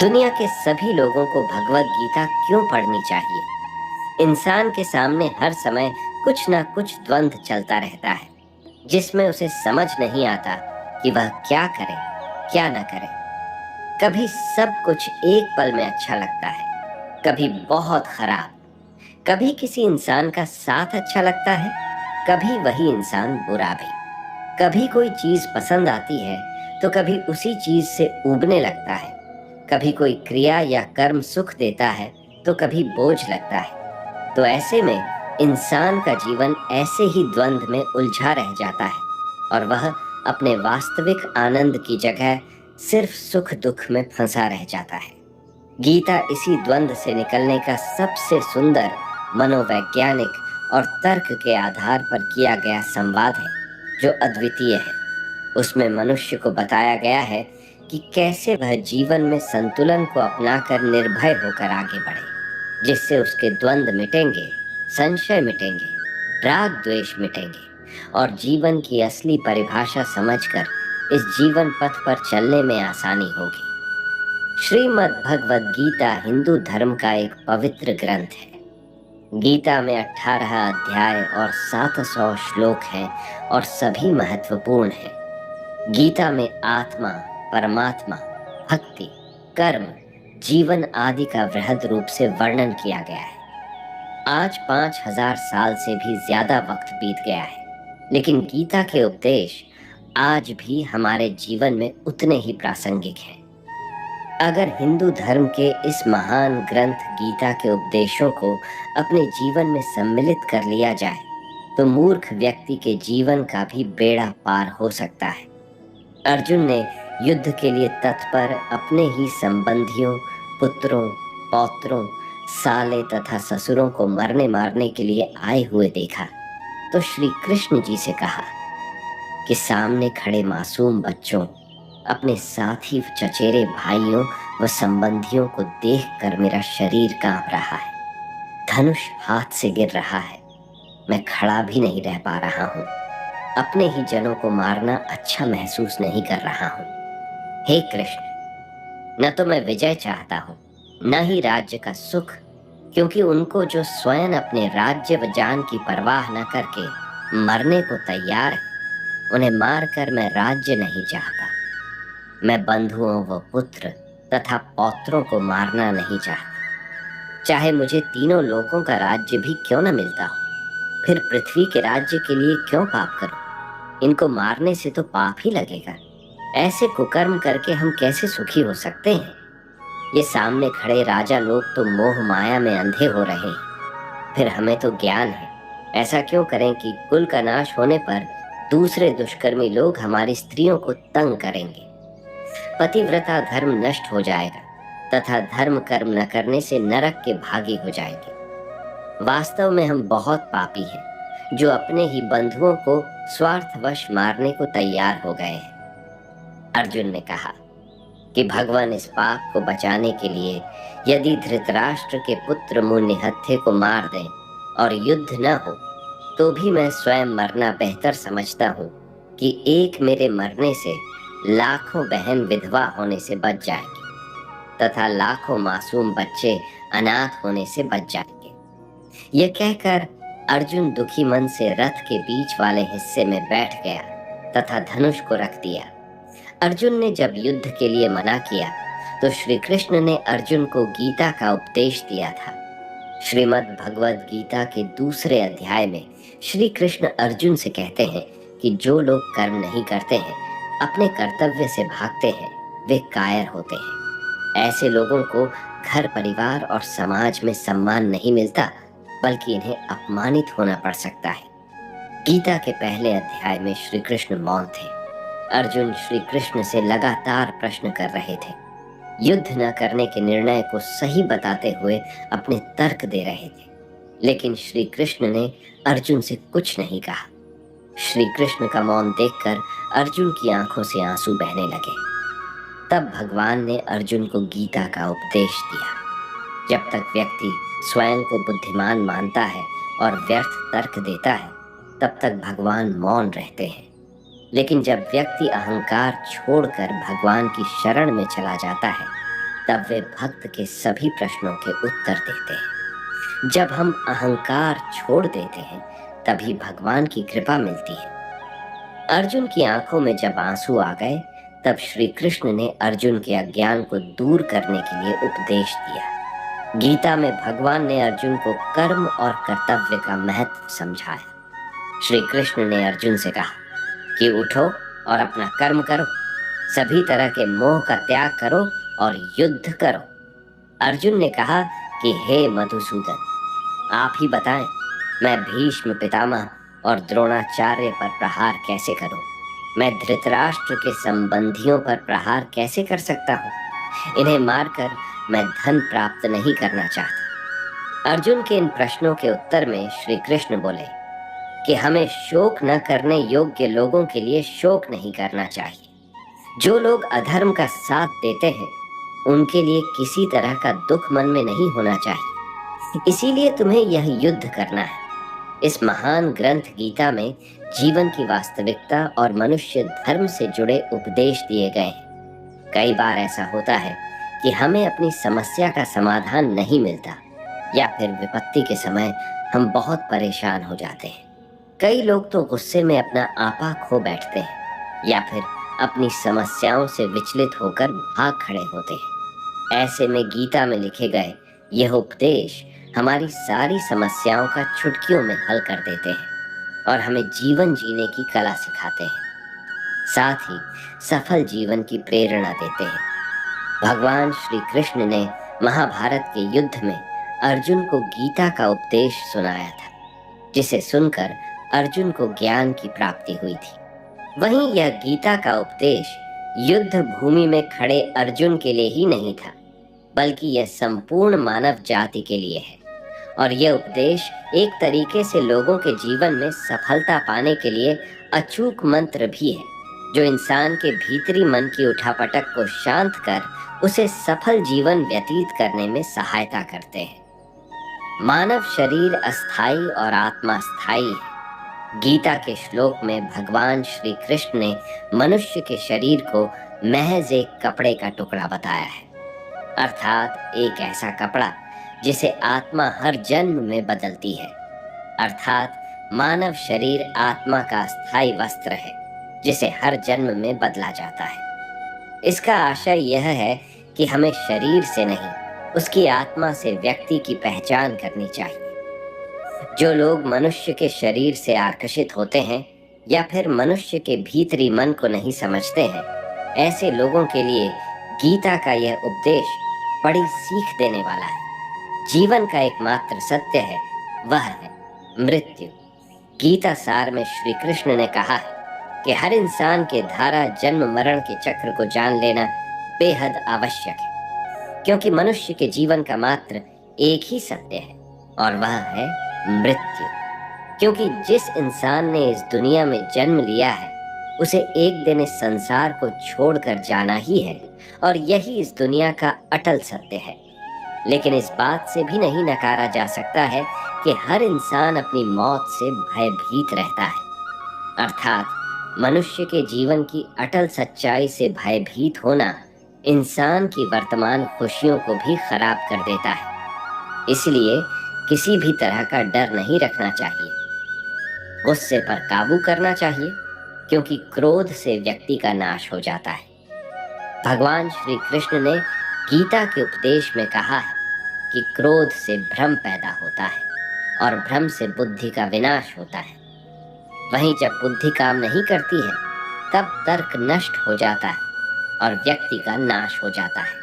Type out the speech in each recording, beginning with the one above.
दुनिया के सभी लोगों को भगवत गीता क्यों पढ़नी चाहिए? इंसान के सामने हर समय कुछ ना कुछ द्वंद्व चलता रहता है, जिसमें उसे समझ नहीं आता कि वह क्या करे, क्या ना करे। कभी सब कुछ एक पल में अच्छा लगता है, कभी बहुत खराब। कभी किसी इंसान का साथ अच्छा लगता है, कभी वही इंसान बुरा भी। कभी कोई चीज पसंद आती है, तो कभी उसी चीज से ऊबने लगता है। कभी कोई क्रिया या कर्म सुख देता है, तो कभी बोझ लगता है। तो ऐसे में इंसान का जीवन ऐसे ही द्वंद्व में उलझा रह जाता है, और वह अपने वास्तविक आनंद की जगह सिर्फ सुख दुख में फंसा रह जाता है। गीता इसी द्वंद्व से निकलने का सबसे सुंदर, मनोवैज्ञानिक और तर्क के आधार पर किया गया संवाद है, जो अद्वितीय है। उसमें मनुष्य को बताया गया है कि कैसे वह जीवन में संतुलन को अपनाकर निर्भय होकर आगे बढ़े, जिससे उसके द्वंद्व मिटेंगे, संशय मिटेंगे, राग द्वेष मिटेंगे, और जीवन की असली परिभाषा समझकर इस जीवन पथ पर चलने में आसानी होगी। श्रीमद् भगवद गीता हिंदू धर्म का एक पवित्र ग्रंथ है। गीता में 18 अध्याय और 700 श्लोक हैं, और सभी महत्वपूर्ण हैं। गीता में आत्मा, परमात्मा, भक्ति, कर्म, जीवन आदि का वृहद रूप से वर्णन किया गया है। आज 5000 साल से भी ज्यादा वक्त बीत गया है, लेकिन गीता के उपदेश आज भी हमारे जीवन में उतने ही प्रासंगिक हैं। अगर हिंदू धर्म के इस महान ग्रंथ गीता के उपदेशों को अपने जीवन में सम्मिलित कर लिया जाए, तो मूर्ख व्यक्ति के जीवन का भी बेड़ा पार हो सकता है। अर्जुन ने युद्ध के लिए तत्पर अपने ही संबंधियों, पुत्रों, पौत्रों, साले तथा ससुरों को मरने मारने के लिए आए हुए देखा, तो श्री कृष्ण जी से कहा कि सामने खड़े मासूम बच्चों, अपने साथी चचेरे भाइयों व संबंधियों को देखकर मेरा शरीर कांप रहा है, धनुष हाथ से गिर रहा है, मैं खड़ा भी नहीं रह पा रहा हूँ, अपने ही जनों को मारना अच्छा महसूस नहीं कर रहा हूँ। हे कृष्ण, न तो मैं विजय चाहता हूँ, न ही राज्य का सुख, क्योंकि उनको जो स्वयं अपने राज्य व जान की परवाह न करके मरने को तैयार है, उन्हें मारकर मैं राज्य नहीं चाहता। मैं बंधुओं व पुत्र तथा पौत्रों को मारना नहीं चाहता। चाहे मुझे तीनों लोकों का राज्य भी क्यों न मिलता हो, फिर पृथ्वी के राज्य के लिए क्यों पाप करूं? इनको मारने से तो पाप ही लगेगा। ऐसे कुकर्म करके हम कैसे सुखी हो सकते हैं? ये सामने खड़े राजा लोग तो मोह माया में अंधे हो रहे हैं, फिर हमें तो ज्ञान है। ऐसा क्यों करें कि कुल का नाश होने पर दूसरे दुष्कर्मी लोग हमारी स्त्रियों को तंग करेंगे। पतिव्रता धर्म नष्ट हो जाएगा, तथा धर्म कर्म न करने से नरक के भागी हो जाएंगे। वास्तव में हम बहुत पापी हैं, जो अपने ही बंधुओं को स्वार्थवश मारने को तैयार हो गए हैं। अर्जुन ने कहा कि भगवान इस पाप को बचाने के लिए यदि धृतराष्ट्र के पुत्र मुनिहत्थे को मार दें और युद्ध न हो, तो भी मैं स्वयं मरना बेहतर समझता हूँ कि एक मेरे मरने से लाखों बहन विधवा होने से बच जाएंगी, तथा लाखों मासूम बच्चे अनाथ होने से बच जाएंगे। यह कहकर अर्जुन दुखी मन से रथ के बीच वाले हिस्से में बैठ गया तथा धनुष को रख दिया। अर्जुन ने जब युद्ध के लिए मना किया, तो श्री कृष्ण ने अर्जुन को गीता का उपदेश दिया था। श्रीमद् भगवद गीता के दूसरे अध्याय में श्री कृष्ण अर्जुन से कहते हैं कि जो लोग कर्म नहीं करते हैं, अपने कर्तव्य से भागते हैं, वे कायर होते हैं। ऐसे लोगों को घर परिवार और समाज में सम्मान नहीं मिलता, बल्कि इन्हें अपमानित होना पड़ सकता है। गीता के पहले अध्याय में श्री कृष्ण मौन थे। अर्जुन श्री कृष्ण से लगातार प्रश्न कर रहे थे, युद्ध न करने के निर्णय को सही बताते हुए अपने तर्क दे रहे थे, लेकिन श्री कृष्ण ने अर्जुन से कुछ नहीं कहा। श्री कृष्ण का मौन देखकर अर्जुन की आंखों से आंसू बहने लगे। तब भगवान ने अर्जुन को गीता का उपदेश दिया। जब तक व्यक्ति स्वयं को बुद्धिमान मानता है और व्यर्थ तर्क देता है, तब तक भगवान मौन रहते हैं। लेकिन जब व्यक्ति अहंकार छोड़कर भगवान की शरण में चला जाता है, तब वे भक्त के सभी प्रश्नों के उत्तर देते हैं। जब हम अहंकार छोड़ देते हैं तभी भगवान की कृपा मिलती है। अर्जुन की आंखों में जब आंसू आ गए तब श्री कृष्ण ने अर्जुन के अज्ञान को दूर करने के लिए उपदेश दिया। गीता में भगवान ने अर्जुन को कर्म और कर्तव्य का महत्व समझाया। श्री कृष्ण ने अर्जुन से कहा कि उठो और अपना कर्म करो, सभी तरह के मोह का त्याग करो और युद्ध करो। अर्जुन ने कहा कि हे मधुसूदन, आप ही बताएं, मैं भीष्म पितामह और द्रोणाचार्य पर प्रहार कैसे करूं? मैं धृतराष्ट्र के संबंधियों पर प्रहार कैसे कर सकता हूं? इन्हें मारकर मैं धन प्राप्त नहीं करना चाहता। अर्जुन के इन प्रश्नों के उत्तर में श्री कृष्ण बोले कि हमें शोक न करने योग्य लोगों के लिए शोक नहीं करना चाहिए। जो लोग अधर्म का साथ देते हैं उनके लिए किसी तरह का दुख मन में नहीं होना चाहिए। इसीलिए तुम्हें यह युद्ध करना है। इस महान ग्रंथ गीता में जीवन की वास्तविकता और मनुष्य धर्म से जुड़े उपदेश दिए गए हैं। कई बार ऐसा होता है कि हमें अपनी समस्या का समाधान नहीं मिलता या फिर विपत्ति के समय हम बहुत परेशान हो जाते हैं। कई लोग तो गुस्से में अपना आपा खो बैठते हैं या फिर अपनी समस्याओं से विचलित होकर भाग खड़े होते हैं। ऐसे में गीता में लिखे गए यह उपदेश हमारी सारी समस्याओं का चुटकियों में हल कर देते हैं और हमें जीवन जीने की कला सिखाते हैं, साथ ही सफल जीवन की प्रेरणा देते हैं। भगवान श्री कृष्ण ने महाभारत के युद्ध में अर्जुन को गीता का उपदेश सुनाया था, जिसे सुनकर अर्जुन को ज्ञान की प्राप्ति हुई थी। वहीं यह गीता का उपदेश युद्ध भूमि में खड़े अर्जुन के लिए ही नहीं था, बल्कि यह संपूर्ण मानव जाति के लिए है। और यह उपदेश एक तरीके से लोगों के जीवन में सफलता पाने के लिए अचूक मंत्र भी है, जो इंसान के भीतरी मन की उठापटक को शांत कर उसे सफल जीवन व्यतीत करने में सहायता करते हैं। मानव शरीर अस्थाई और आत्मा स्थायी है। गीता के श्लोक में भगवान श्री कृष्ण ने मनुष्य के शरीर को महज एक कपड़े का टुकड़ा बताया है, अर्थात एक ऐसा कपड़ा जिसे आत्मा हर जन्म में बदलती है। अर्थात मानव शरीर आत्मा का अस्थाई वस्त्र है जिसे हर जन्म में बदला जाता है। इसका आशय यह है कि हमें शरीर से नहीं, उसकी आत्मा से व्यक्ति की पहचान करनी चाहिए। जो लोग मनुष्य के शरीर से आकर्षित होते हैं या फिर मनुष्य के भीतरी मन को नहीं समझते हैं, ऐसे लोगों के लिए गीता का यह उपदेश बड़ी सीख देने वाला है। जीवन का एकमात्र सत्य है, वह है मृत्यु। गीता सार में श्री कृष्ण ने कहा है कि हर इंसान के धारा जन्म मरण के चक्र को जान लेना बेहद आवश्यक है, क्योंकि मनुष्य के जीवन का मात्र एक ही सत्य है और वह है मृत्यु। क्योंकि जिस इंसान ने इस दुनिया में जन्म लिया है उसे एक दिन इस संसार को छोड़कर जाना ही है और यही इस दुनिया का अटल सत्य है। लेकिन इस बात से भी नहीं नकारा जा सकता है कि हर इंसान अपनी मौत से भयभीत रहता है। अर्थात मनुष्य के जीवन की अटल सच्चाई से भयभीत होना इंसान की वर्तमान खुशियों को भी खराब कर देता है। इसलिए किसी भी तरह का डर नहीं रखना चाहिए। गुस्से पर काबू करना चाहिए, क्योंकि क्रोध से व्यक्ति का नाश हो जाता है। भगवान श्री कृष्ण ने गीता के उपदेश में कहा है कि क्रोध से भ्रम पैदा होता है और भ्रम से बुद्धि का विनाश होता है। वहीं जब बुद्धि काम नहीं करती है तब तर्क नष्ट हो जाता है और व्यक्ति का नाश हो जाता है।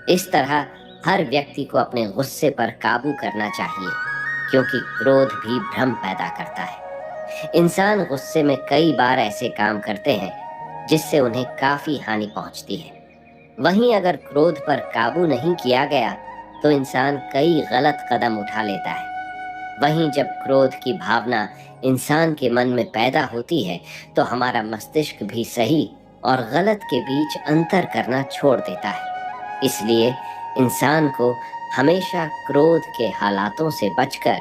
इस तरह हर व्यक्ति को अपने गुस्से पर काबू करना चाहिए, क्योंकि क्रोध भी भ्रम पैदा करता है। इंसान गुस्से में कई बार ऐसे काम करते हैं जिससे उन्हें काफी हानि पहुंचती है। वहीं अगर क्रोध पर काबू नहीं किया गया तो इंसान कई गलत कदम उठा लेता है। वहीं जब क्रोध की भावना इंसान के मन में पैदा होती है तो हमारा मस्तिष्क भी सही और गलत के बीच अंतर करना छोड़ देता है। इसलिए इंसान को हमेशा क्रोध के हालातों से बचकर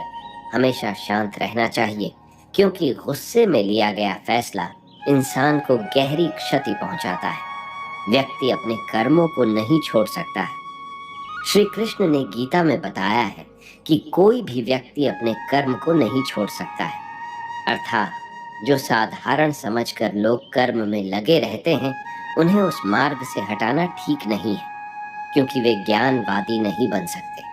हमेशा शांत रहना चाहिए, क्योंकि गुस्से में लिया गया फैसला इंसान को गहरी क्षति पहुंचाता है। व्यक्ति अपने कर्मों को नहीं छोड़ सकता है। श्री कृष्ण ने गीता में बताया है कि कोई भी व्यक्ति अपने कर्म को नहीं छोड़ सकता है। अर्थात जो साधारण समझकर लोग कर्म में लगे रहते हैं, उन्हें उस मार्ग से हटाना ठीक नहीं है, क्योंकि वे ज्ञानवादी नहीं बन सकते।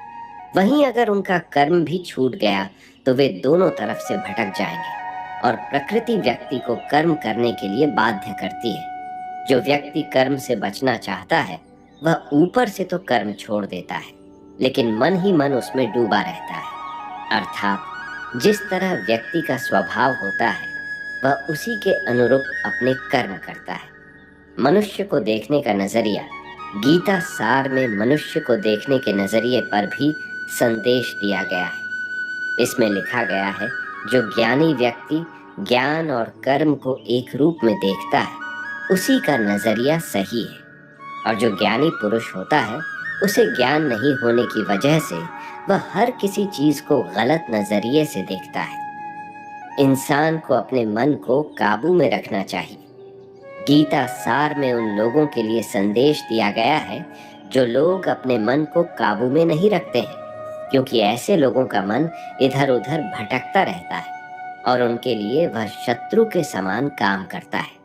वहीं अगर उनका कर्म भी छूट गया तो वे दोनों तरफ से भटक जाएंगे, और प्रकृति व्यक्ति को कर्म करने के लिए बाध्य करती है। जो व्यक्ति कर्म से बचना चाहता है, वह ऊपर से तो कर्म छोड़ देता है, लेकिन मन ही मन उसमें डूबा रहता है। अर्थात जिस तरह व्यक्ति का स्वभाव होता है, वह उसी के अनुरूप अपने कर्म करता है। मनुष्य को देखने का नजरिया गीता सार में मनुष्य को देखने के नजरिए पर भी संदेश दिया गया है। इसमें लिखा गया है, जो ज्ञानी व्यक्ति ज्ञान और कर्म को एक रूप में देखता है, उसी का नजरिया सही है। और जो ज्ञानी पुरुष होता है, उसे ज्ञान नहीं होने की वजह से वह हर किसी चीज को गलत नजरिए से देखता है। इंसान को अपने मन को काबू में रखना चाहिए। गीता सार में उन लोगों के लिए संदेश दिया गया है जो लोग अपने मन को काबू में नहीं रखते हैं, क्योंकि ऐसे लोगों का मन इधर उधर भटकता रहता है और उनके लिए वह शत्रु के समान काम करता है।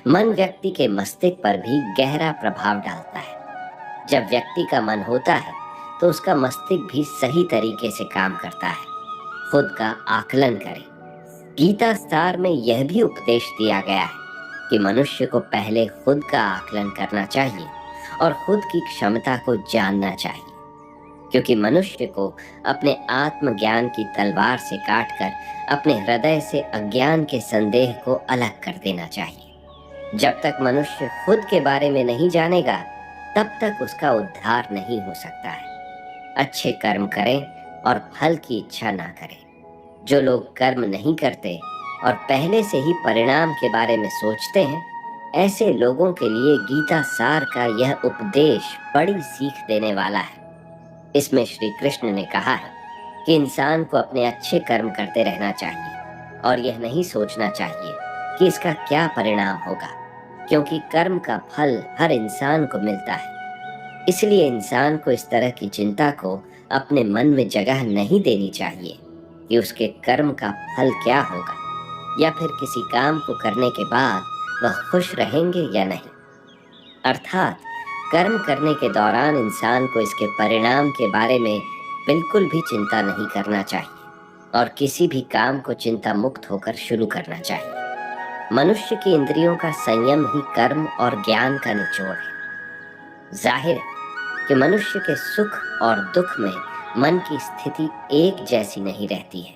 मन व्यक्ति के मस्तिष्क पर भी गहरा प्रभाव डालता है। जब व्यक्ति का मन होता है तो उसका मस्तिष्क भी सही तरीके से काम करता है। खुद का आकलन करें। गीता सार में यह भी उपदेश दिया गया है कि मनुष्य को पहले खुद का आकलन करना चाहिए और खुद की क्षमता को जानना चाहिए, क्योंकि मनुष्य को अपने आत्मज्ञान की तलवार से काटकर अपने हृदय से अज्ञान के संदेह को अलग कर देना चाहिए। जब तक मनुष्य खुद के बारे में नहीं जानेगा, तब तक उसका उद्धार नहीं हो सकता है। अच्छे कर्म करें और फल की इच्छा ना करें। जो लोग कर्म नहीं करते और पहले से ही परिणाम के बारे में सोचते हैं, ऐसे लोगों के लिए गीता सार का यह उपदेश बड़ी सीख देने वाला है। इसमें श्री कृष्ण ने कहा है कि इंसान को अपने अच्छे कर्म करते रहना चाहिए और यह नहीं सोचना चाहिए कि इसका क्या परिणाम होगा, क्योंकि कर्म का फल हर इंसान को मिलता है। इसलिए इंसान को इस तरह की चिंता को अपने मन में जगह नहीं देनी चाहिए कि उसके कर्म का फल क्या होगा, या फिर किसी काम को करने के बाद वह खुश रहेंगे या नहीं। अर्थात कर्म करने के दौरान इंसान को इसके परिणाम के बारे में बिल्कुल भी चिंता नहीं करना चाहिए और किसी भी काम को चिंता मुक्त होकर शुरू करना चाहिए। मनुष्य की इंद्रियों का संयम ही कर्म और ज्ञान का निचोड़ है। जाहिर है कि मनुष्य के सुख और दुख में मन की स्थिति एक जैसी नहीं रहती है।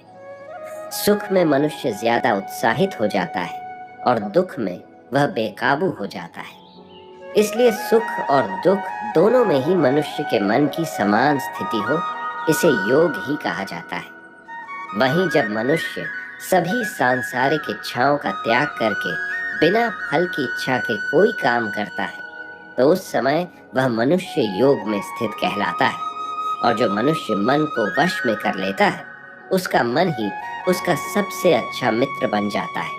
सुख में मनुष्य ज्यादा उत्साहित हो जाता है और दुख में वह बेकाबू हो जाता है। इसलिए सुख और दुख दोनों में ही मनुष्य के मन की समान स्थिति हो, इसे योग ही कहा जाता है। वहीं जब मनुष्य सभी सांसारिक इच्छाओं का त्याग करके बिना फल की इच्छा के कोई काम करता है, तो उस समय वह मनुष्य योग में स्थित कहलाता है। और जो मनुष्य मन को वश में कर लेता है, उसका मन ही उसका सबसे अच्छा मित्र बन जाता है।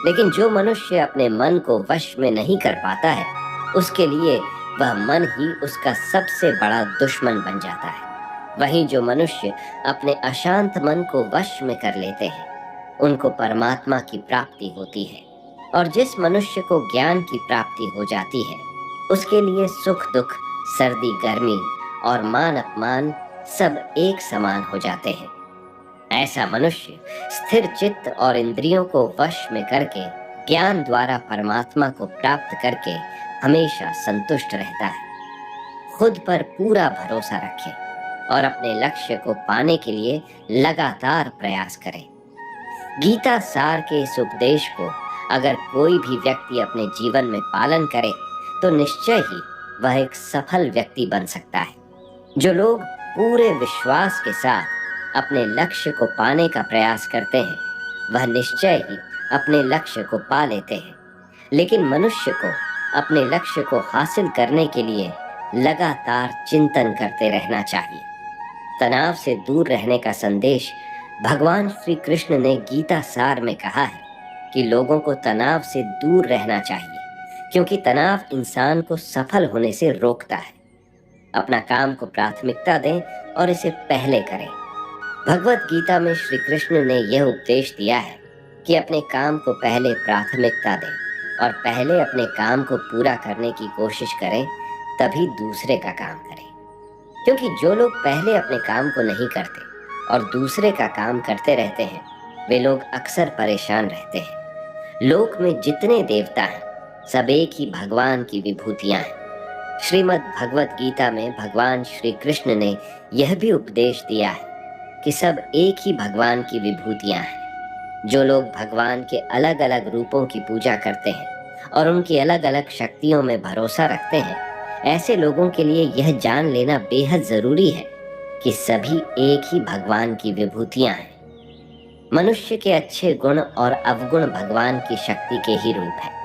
लेकिन जो मनुष्य अपने मन को वश में नहीं कर पाता है, उसके लिए वह मन ही उसका सबसे बड़ा दुश्मन बन जाता है। वहीं जो मनुष्य अपने अशांत मन को वश में कर लेते हैं, उनको परमात्मा की प्राप्ति होती है। और जिस मनुष्य को ज्ञान की प्राप्ति हो जाती है, उसके लिए सुख दुख, सर्दी गर्मी और मान अपमान सब एक समान हो जाते हैं। ऐसा मनुष्य स्थिर चित्त और इंद्रियों को वश में करके ज्ञान द्वारा परमात्मा को प्राप्त करके हमेशा संतुष्ट रहता है। खुद पर पूरा भरोसा रखें और अपने लक्ष्य को पाने के लिए लगातार प्रयास करें। गीता सार के इस उपदेश को अगर कोई भी व्यक्ति अपने जीवन में पालन करे, तो निश्चय ही वह एक सफल व्यक्ति बन सकता है। जो लोग पूरे विश्वास के साथ अपने लक्ष्य को पाने का प्रयास करते हैं, वह निश्चय ही अपने लक्ष्य को पा लेते हैं। लेकिन मनुष्य को अपने लक्ष्य को हासिल करने के लिए लगातार चिंतन करते रहना चाहिए। तनाव से दूर रहने का संदेश भगवान श्री कृष्ण ने गीता सार में कहा है कि लोगों को तनाव से दूर रहना चाहिए, क्योंकि तनाव इंसान को सफल होने से रोकता है। अपना काम को प्राथमिकता दें और इसे पहले करें। भगवत गीता में श्री कृष्ण ने यह उपदेश दिया है कि अपने काम को पहले प्राथमिकता दें और पहले अपने काम को पूरा करने की कोशिश करें, तभी दूसरे का काम करें। क्योंकि जो लोग पहले अपने काम को नहीं करते और दूसरे का काम करते रहते हैं, वे लोग अक्सर परेशान रहते हैं। लोक में जितने देवता हैं, सब एक ही भगवान की विभूतियां हैं। श्रीमद् भगवत गीता में भगवान श्री कृष्ण ने यह भी उपदेश दिया है कि सब एक ही भगवान की विभूतियां हैं। जो लोग भगवान के अलग अलग रूपों की पूजा करते हैं और उनकी अलग अलग शक्तियों में भरोसा रखते हैं, ऐसे लोगों के लिए यह जान लेना बेहद जरूरी है कि सभी एक ही भगवान की विभूतियां हैं। मनुष्य के अच्छे गुण और अवगुण भगवान की शक्ति के ही रूप है।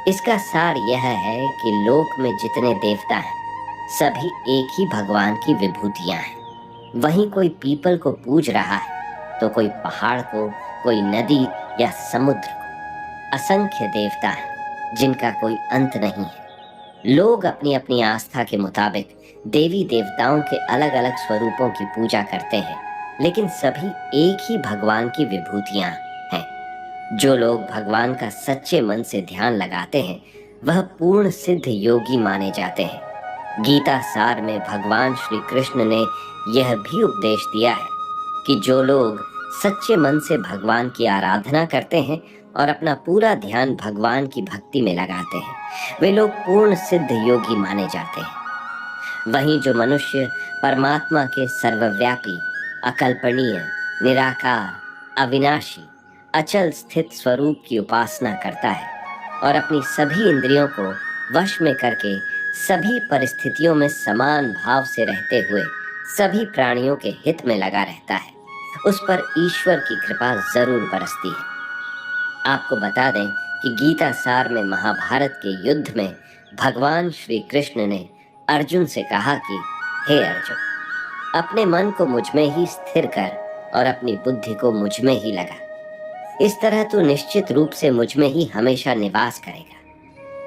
इसका सार यह है कि लोक में जितने देवता हैं, सभी एक ही भगवान की विभूतियां हैं। वहीं कोई पीपल को पूज रहा है तो कोई पहाड़ को, कोई नदी या समुद्र को। असंख्य देवता हैं जिनका कोई अंत नहीं है। लोग अपनी अपनी आस्था के मुताबिक देवी देवताओं के अलग अलग स्वरूपों की पूजा करते हैं, लेकिन सभी एक ही भगवान की विभूतियां हैं। जो लोग भगवान का सच्चे मन से ध्यान लगाते हैं, वह पूर्ण सिद्ध योगी माने जाते हैं। गीता सार में भगवान श्री कृष्ण ने यह भी उपदेश दिया है कि जो लोग सच्चे मन से भगवान की आराधना करते हैं और अपना पूरा ध्यान भगवान की भक्ति में लगाते हैं, वे लोग पूर्ण सिद्ध योगी माने जाते हैं। वहीं जो मनुष्य परमात्मा के सर्वव्यापी, अकल्पनीय, निराकार, अविनाशी, अचल स्थित स्वरूप की उपासना करता है और अपनी सभी इंद्रियों को वश में करके सभी परिस्थितियों में समान भाव से रहते हुए सभी प्राणियों के हित में लगा रहता है, उस पर ईश्वर की कृपा जरूर बरसती है। आपको बता दें कि गीता सार में महाभारत के युद्ध में भगवान श्री कृष्ण ने अर्जुन से कहा कि हे अर्जुन, अपने मन को मुझ में ही स्थिर कर और अपनी बुद्धि को मुझ में ही लगा। इस तरह तू निश्चित रूप से मुझ में ही हमेशा निवास करेगा।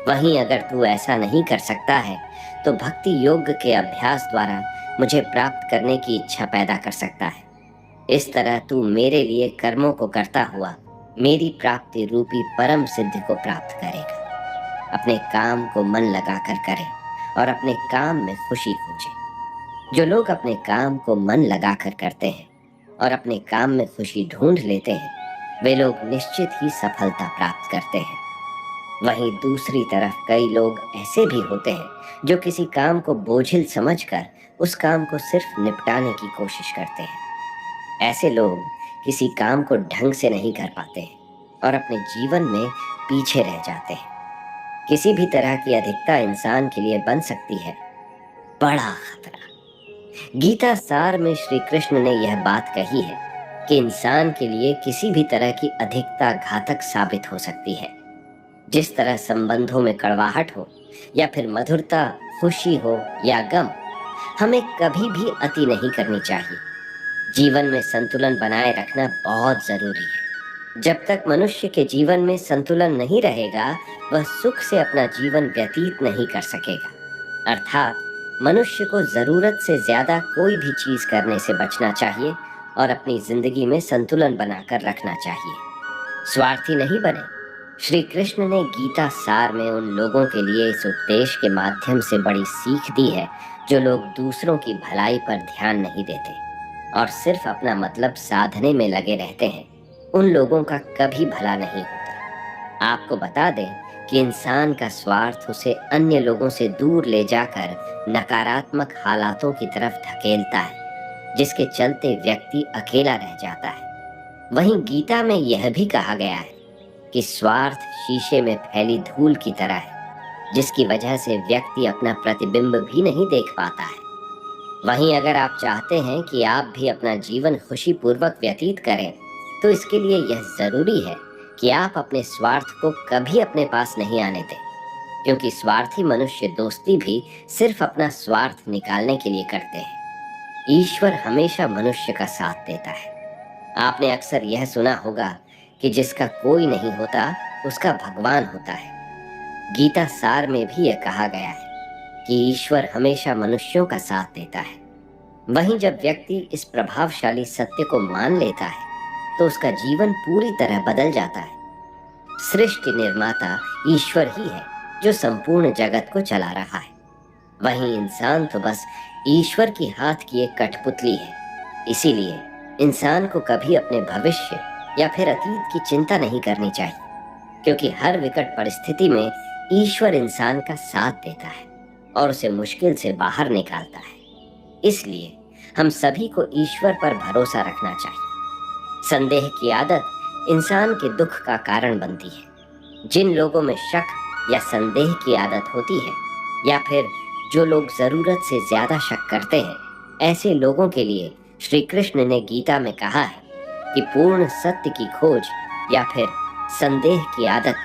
वहीं अगर तू ऐसा नहीं कर सकता है तो भक्ति योग के अभ्यास द्वारा मुझे प्राप्त करने की इच्छा पैदा कर सकता है। इस तरह तू मेरे लिए कर्मों को करता हुआ मेरी प्राप्ति रूपी परम सिद्धि को प्राप्त करेगा। अपने काम को मन लगाकर करे और अपने काम में खुशी खोजे। जो लोग अपने काम को मन लगाकर करते हैं और अपने काम में खुशी ढूंढ लेते हैं, वे लोग निश्चित ही सफलता प्राप्त करते हैं। वहीं दूसरी तरफ कई लोग ऐसे भी होते हैं जो किसी काम को बोझिल समझकर उस काम को सिर्फ निपटाने की कोशिश करते हैं। ऐसे लोग किसी काम को ढंग से नहीं कर पाते हैं और अपने जीवन में पीछे रह जाते हैं। किसी भी तरह की अधिकता इंसान के लिए बन सकती है बड़ा खतरा। गीता सार में श्री कृष्ण ने यह बात कही है कि इंसान के लिए किसी भी तरह की अधिकता घातक साबित हो सकती है। जिस तरह संबंधों में कड़वाहट हो या फिर मधुरता, खुशी हो या गम, हमें कभी भी अति नहीं करनी चाहिए। जीवन में संतुलन बनाए रखना बहुत जरूरी है। जब तक मनुष्य के जीवन में संतुलन नहीं रहेगा, वह सुख से अपना जीवन व्यतीत नहीं कर सकेगा। अर्थात मनुष्य को जरूरत से ज्यादा कोई भी चीज करने से बचना चाहिए और अपनी जिंदगी में संतुलन बनाकर रखना चाहिए। स्वार्थी नहीं बने। श्री कृष्ण ने गीता सार में उन लोगों के लिए इस उपदेश के माध्यम से बड़ी सीख दी है जो लोग दूसरों की भलाई पर ध्यान नहीं देते और सिर्फ अपना मतलब साधने में लगे रहते हैं। उन लोगों का कभी भला नहीं होता। आपको बता दें कि इंसान का स्वार्थ उसे अन्य लोगों से दूर ले जाकर नकारात्मक हालातों की तरफ धकेलता है, जिसके चलते व्यक्ति अकेला रह जाता है। वहीं गीता में यह भी कहा गया है कि स्वार्थ शीशे में फैली धूल की तरह है, जिसकी वजह से व्यक्ति अपना प्रतिबिंब भी नहीं देख पाता है। वहीं अगर आप चाहते हैं कि आप भी अपना जीवन खुशीपूर्वक व्यतीत करें, तो इसके लिए यह जरूरी है कि आप अपने स्वार्थ को कभी अपने पास नहीं आने दें, क्योंकि स्वार्थी मनुष्य दोस्ती भी सिर्फ अपना स्वार्थ निकालने के लिए करते हैं। ईश्वर हमेशा मनुष्य का साथ देता है। आपने अक्सर यह सुना होगा कि जिसका कोई नहीं होता उसका भगवान होता है। गीता सार में भी यह कहा गया है कि ईश्वर हमेशा मनुष्यों का साथ देता है। वहीं जब व्यक्ति इस प्रभावशाली सत्य को मान लेता है तो उसका जीवन पूरी तरह बदल जाता है। सृष्टि निर्माता ईश्वर ही है जो संपूर्ण जगत को चला रहा है। वहीं इंसान तो बस ईश्वर की हाथ की एक कठपुतली है। इसीलिए इंसान को कभी अपने भविष्य या फिर अतीत की चिंता नहीं करनी चाहिए, क्योंकि हर विकट परिस्थिति में ईश्वर इंसान का साथ देता है और उसे मुश्किल से बाहर निकालता है। इसलिए हम सभी को ईश्वर पर भरोसा रखना चाहिए। संदेह की आदत इंसान के दुख का कारण बनती है। जिन लोगों में शक या संदेह की आदत होती है, या फिर जो लोग जरूरत से ज्यादा शक करते हैं, ऐसे लोगों के लिए श्री कृष्ण ने गीता में कहा है कि पूर्ण सत्य की खोज या फिर संदेह की आदत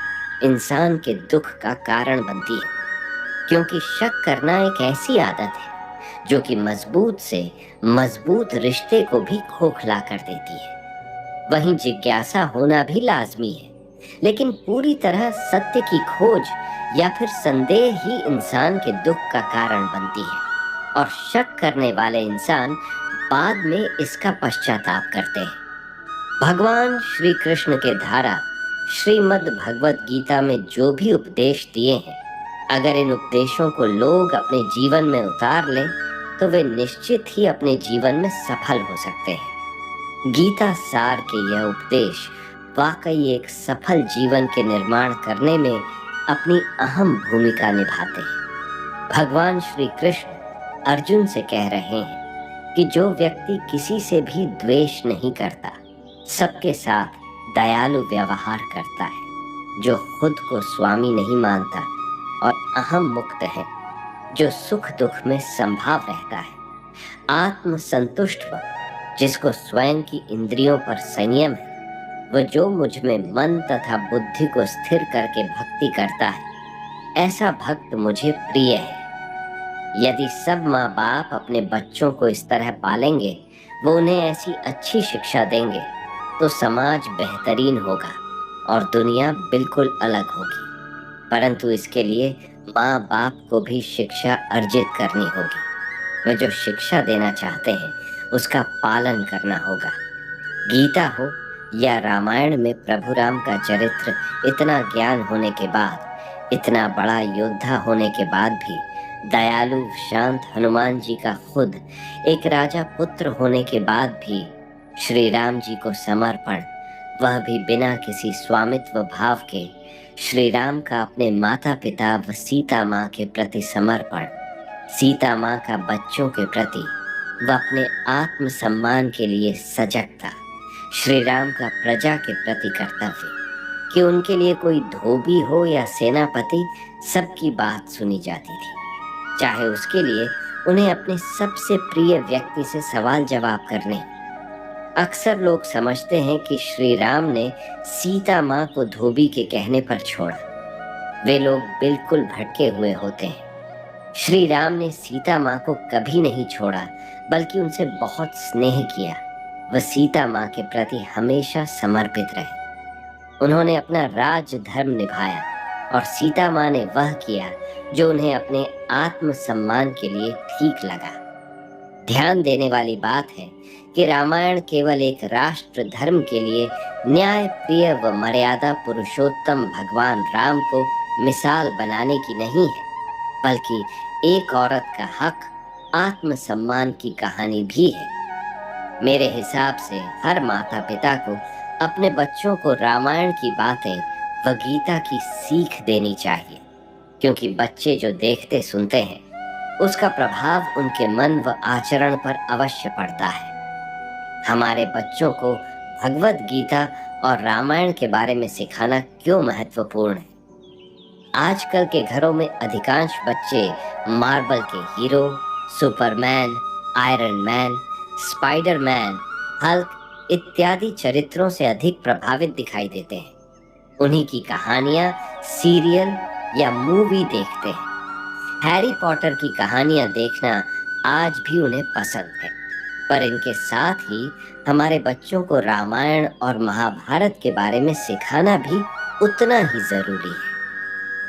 इंसान के दुख का कारण बनती है, क्योंकि शक करना एक ऐसी आदत है जो कि मजबूत से मजबूत रिश्ते को भी खोखला कर देती है। वहीं जिज्ञासा होना भी लाजमी है, लेकिन पूरी तरह सत्य की खोज या फिर संदेह ही इंसान के दुख का कारण बनती है, और शक करने वाले इंसान बाद में इसका पश्चाताप करते हैं। भगवान श्री कृष्ण के द्वारा श्रीमद् भगवत गीता में जो भी उपदेश दिए हैं, अगर इन उपदेशों को लोग अपने जीवन में उतार लें तो वे निश्चित ही अपने जीवन में सफल हो सकते हैं। गीता सार के यह उपदेश वाकई एक सफल जीवन के निर्माण करने में अपनी अहम भूमिका निभाते हैं। भगवान श्री कृष्ण अर्जुन से कह रहे हैं कि जो व्यक्ति किसी से भी द्वेष नहीं करता, सबके साथ दयालु व्यवहार करता है, जो खुद को स्वामी नहीं मानता और अहम मुक्त है, जो सुख दुख में संभाव रहता है, आत्म संतुष्ट व जिसको स्वयं की इंद्रियों पर संयम है, वह जो मुझ में मन तथा बुद्धि को स्थिर करके भक्ति करता है, ऐसा भक्त मुझे प्रिय है। यदि सब माँ बाप अपने बच्चों को इस तरह पालेंगे, वो उन्हें ऐसी अच्छी शिक्षा देंगे, तो समाज बेहतरीन होगा और दुनिया बिल्कुल अलग होगी। परंतु इसके लिए माँ बाप को भी शिक्षा अर्जित करनी होगी। वे जो शिक्षा देना चाहते हैं उसका पालन करना होगा। गीता हो या रामायण में प्रभु राम का चरित्र इतना ज्ञान होने के बाद, इतना बड़ा योद्धा होने के बाद भी, दयालु शांत हनुमान जी का खुद एक राजा पुत्र होने के बाद भी श्री राम जी को समर्पण, वह भी बिना किसी स्वामित्व भाव के, श्री राम का अपने माता पिता व सीता माँ के प्रति समर्पण, सीता माँ का बच्चों के प्रति व अपने आत्म सम्मान के लिए सजगता, श्री राम का प्रजा के प्रति कर्तव्य कि उनके लिए कोई धोबी हो या सेनापति, सबकी बात सुनी जाती थी, चाहे उसके लिए उन्हें अपने सबसे प्रिय व्यक्ति से सवाल जवाब करने। अक्सर लोग समझते हैं कि श्री राम ने सीता माँ को धोबी के कहने पर छोड़ा। वे लोग बिल्कुल भटके हुए होते हैं। श्री राम ने सीता माँ को कभी नहीं छोड़ा, बल्कि उनसे बहुत स्नेह किया। वह सीता माँ के प्रति हमेशा समर्पित रहे। उन्होंने अपना राज धर्म निभाया और सीता माँ ने वह किया जो उन्हें अपने आत्म सम्मान के लिए ठीक लगा। ध्यान देने वाली बात है कि रामायण केवल एक राष्ट्र धर्म के लिए न्याय प्रिय व मर्यादा पुरुषोत्तम भगवान राम को मिसाल बनाने की नहीं है, बल्कि एक औरत का हक, आत्म सम्मान की कहानी भी है। मेरे हिसाब से हर माता पिता को अपने बच्चों को रामायण की बातें व गीता की सीख देनी चाहिए, क्योंकि बच्चे जो देखते सुनते हैं उसका प्रभाव उनके मन व आचरण पर अवश्य पड़ता है। हमारे बच्चों को भगवत गीता और रामायण के बारे में सिखाना क्यों महत्वपूर्ण है? आजकल के घरों में अधिकांश बच्चे मार्वल के hero, Superman, iron man, Spiderman, Hulk इत्यादि चरित्रों से अधिक प्रभावित दिखाई देते हैं। उन्हीं की कहानियां सीरियल या मूवी देखते हैं। हैरी पॉटर की कहानियां देखना आज भी उन्हें पसंद है, पर इनके साथ ही हमारे बच्चों को रामायण और महाभारत के बारे में सिखाना भी उतना ही जरूरी है।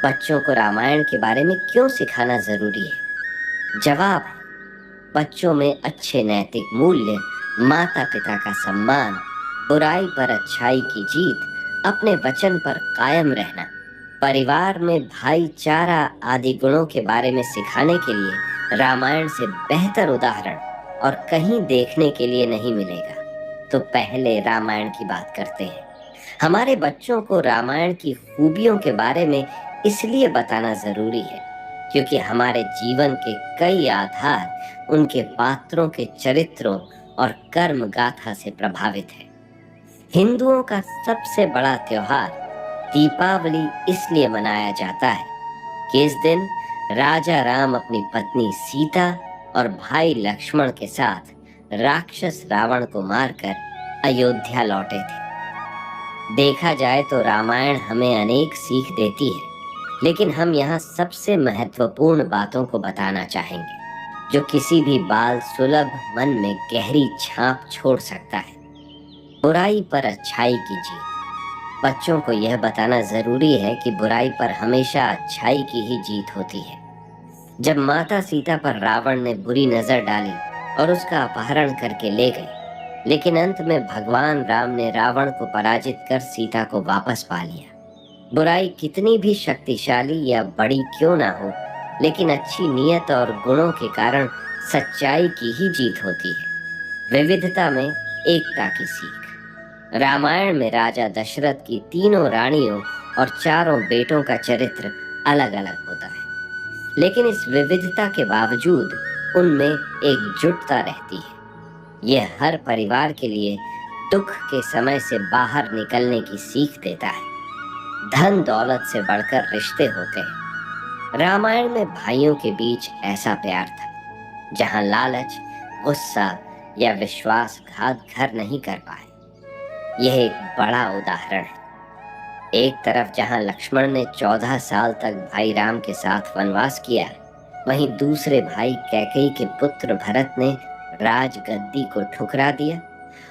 बच्चों को रामायण के बारे में क्यों सिखाना जरूरी है? जवाब है, बच्चों में अच्छे नैतिक मूल्य, माता पिता का सम्मान, बुराई पर अच्छाई की जीत, अपने वचन पर कायम रहना, परिवार में भाईचारा आदि गुणों के बारे में सिखाने के लिए रामायण से बेहतर उदाहरण और कहीं देखने के लिए नहीं मिलेगा। तो पहले रामायण की बात करते हैं। हमारे बच्चों को रामायण की खूबियों के बारे में इसलिए बताना जरूरी है क्योंकि हमारे जीवन के कई आधार उनके पात्रों के चरित्रों और कर्म गाथा से प्रभावित है। हिंदुओं का सबसे बड़ा त्योहार दीपावली इसलिए मनाया जाता है कि इस दिन राजा राम अपनी पत्नी सीता और भाई लक्ष्मण के साथ राक्षस रावण को मारकर अयोध्या लौटे थे। देखा जाए तो रामायण हमें अनेक सीख देती है, लेकिन हम यहाँ सबसे महत्वपूर्ण बातों को बताना चाहेंगे जो किसी भी बाल सुलभ मन में गहरी छाप छोड़ सकता है। बुराई पर अच्छाई की जीत। बच्चों को यह बताना जरूरी है कि बुराई पर हमेशा अच्छाई की ही जीत होती है। जब माता सीता पर रावण ने बुरी नजर डाली और उसका अपहरण करके ले गए, लेकिन अंत में भगवान राम ने रावण को पराजित कर सीता को वापस पा लिया। बुराई कितनी भी शक्तिशाली या बड़ी क्यों ना हो, लेकिन अच्छी नीयत और गुणों के कारण सच्चाई की ही जीत होती है। विविधता में एकता की सीख। रामायण में राजा दशरथ की तीनों रानियों और चारों बेटों का चरित्र अलग अलग होता है, लेकिन इस विविधता के बावजूद उनमें एकजुटता रहती है। यह हर परिवार के लिए दुख के समय से बाहर निकलने की सीख देता है। धन दौलत से बढ़कर रिश्ते होते हैं। रामायण में भाइयों के बीच ऐसा प्यार था जहां लालच, गुस्सा या विश्वासघात घर नहीं कर पाए। यह एक बड़ा उदाहरण है। एक तरफ जहां लक्ष्मण ने 14 साल तक भाई राम के साथ वनवास किया, वहीं दूसरे भाई कैकेयी के पुत्र भरत ने राजगद्दी को ठुकरा दिया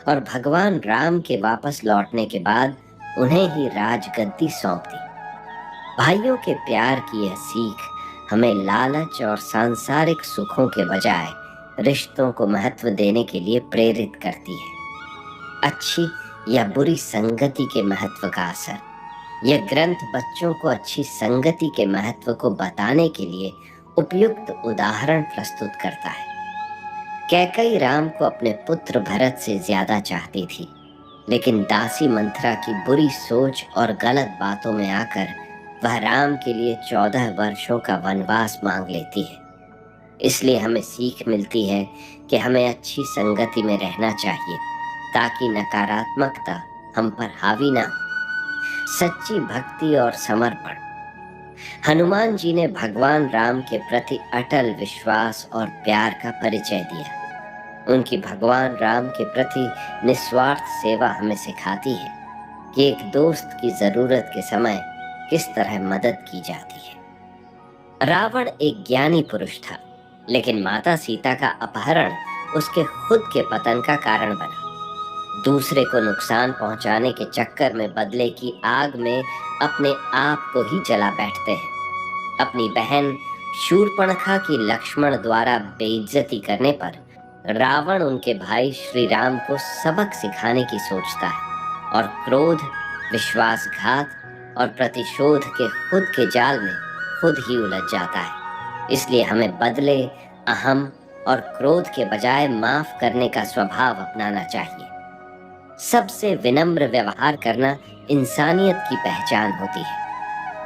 और भगवान राम के वापस लौटने के बाद उन्हें ही राजगद्दी सौंप दी। भाइयों के प्यार की यह सीख हमें लालच और सांसारिक सुखों के बजाय रिश्तों को महत्व देने के लिए प्रेरित करती है। अच्छी या बुरी संगति के महत्व का असर। यह ग्रंथ बच्चों को अच्छी संगति के महत्व को बताने के लिए उपयुक्त उदाहरण प्रस्तुत करता है। कैकेयी राम को अपने पुत्र भरत से ज्यादा चाहती थी, लेकिन दासी मंथरा की बुरी सोच और गलत बातों में आकर वह राम के लिए 14 वर्षों का वनवास मांग लेती है। इसलिए हमें सीख मिलती है कि हमें अच्छी संगति में रहना चाहिए ताकि नकारात्मकता हम पर हावी ना हो। सच्ची भक्ति और समर्पण। हनुमान जी ने भगवान राम के प्रति अटल विश्वास और प्यार का परिचय दिया। उनकी भगवान राम के प्रति निस्वार्थ सेवा हमें सिखाती है कि एक दोस्त की जरूरत के समय किस तरह मदद की जाती है। रावण एक ज्ञानी पुरुष था, लेकिन माता सीता का अपहरण उसके खुद के पतन का कारण बना। दूसरे को नुकसान पहुंचाने के चक्कर में बदले की आग में अपने आप को ही जला बैठते हैं। अपनी बहन शूर्पणखा की लक्ष्मण द्वारा बेइज्जती करने पर रावण उनके भाई श्री राम को सबक सिखाने की सोचता है और क्रोध, विश्वासघात और प्रतिशोध के खुद के जाल में खुद ही उलझ जाता है। इसलिए हमें बदले, अहम और क्रोध के बजाय माफ करने का स्वभाव अपनाना चाहिए। सबसे विनम्र व्यवहार करना इंसानियत की पहचान होती है।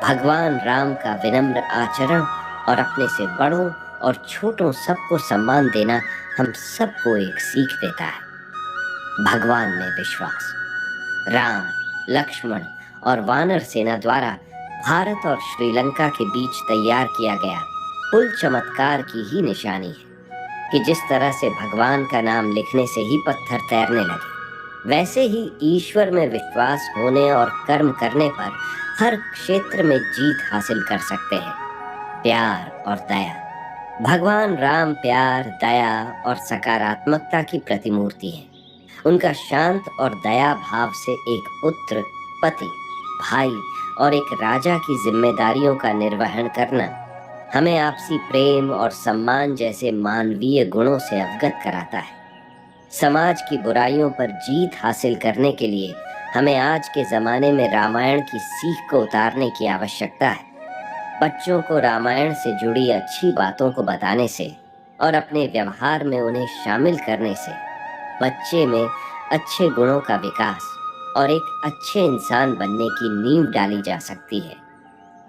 भगवान राम का विनम्र आचरण और अपने से बड़ों और छोटों सबको सम्मान देना हम सबको एक सीख देता है। भगवान में विश्वास। राम, लक्ष्मण और वानर सेना द्वारा भारत और श्रीलंका के बीच तैयार किया गया पुल चमत्कार की ही निशानी है कि जिस तरह से भगवान का नाम लिखने से ही पत्थर तैरने लगे, वैसे ही ईश्वर में विश्वास होने और कर्म करने पर हर क्षेत्र में जीत हासिल कर सकते हैं। प्यार और दया। भगवान राम प्यार, दया और सकारात्मकता की प्रतिमूर्ति है। उनका शांत और दया भाव से एक पुत्र, पति, भाई और एक राजा की जिम्मेदारियों का निर्वहन करना हमें आपसी प्रेम और सम्मान जैसे मानवीय गुणों से अवगत कराता है। समाज की बुराइयों पर जीत हासिल करने के लिए हमें आज के जमाने में रामायण की सीख को उतारने की आवश्यकता है। बच्चों को रामायण से जुड़ी अच्छी बातों को बताने से और अपने व्यवहार में उन्हें शामिल करने से बच्चे में अच्छे गुणों का विकास और एक अच्छे इंसान बनने की नींव डाली जा सकती है।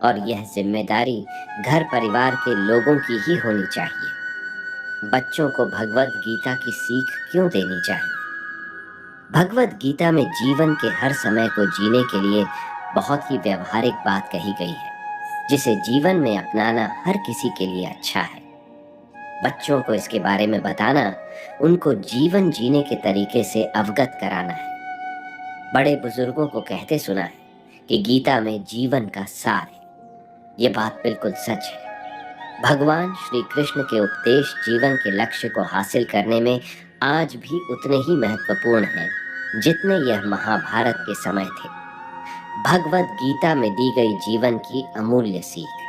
और यह जिम्मेदारी घर परिवार के लोगों की ही होनी चाहिए। बच्चों को भगवत गीता की सीख क्यों देनी चाहिए? भगवत गीता में जीवन के हर समय को जीने के लिए बहुत ही व्यवहारिक बात कही गई है, जिसे जीवन में अपनाना हर किसी के लिए अच्छा है। बच्चों को इसके बारे में बताना उनको जीवन जीने के तरीके से अवगत कराना है। बड़े बुजुर्गों को कहते सुना है कि गीता में जीवन का सार है। ये बात बिल्कुल सच है। भगवान श्री कृष्ण के उपदेश जीवन के लक्ष्य को हासिल करने में आज भी उतने ही महत्वपूर्ण हैं जितने यह महाभारत के समय थे। भगवत गीता में दी गई जीवन की अमूल्य सीख।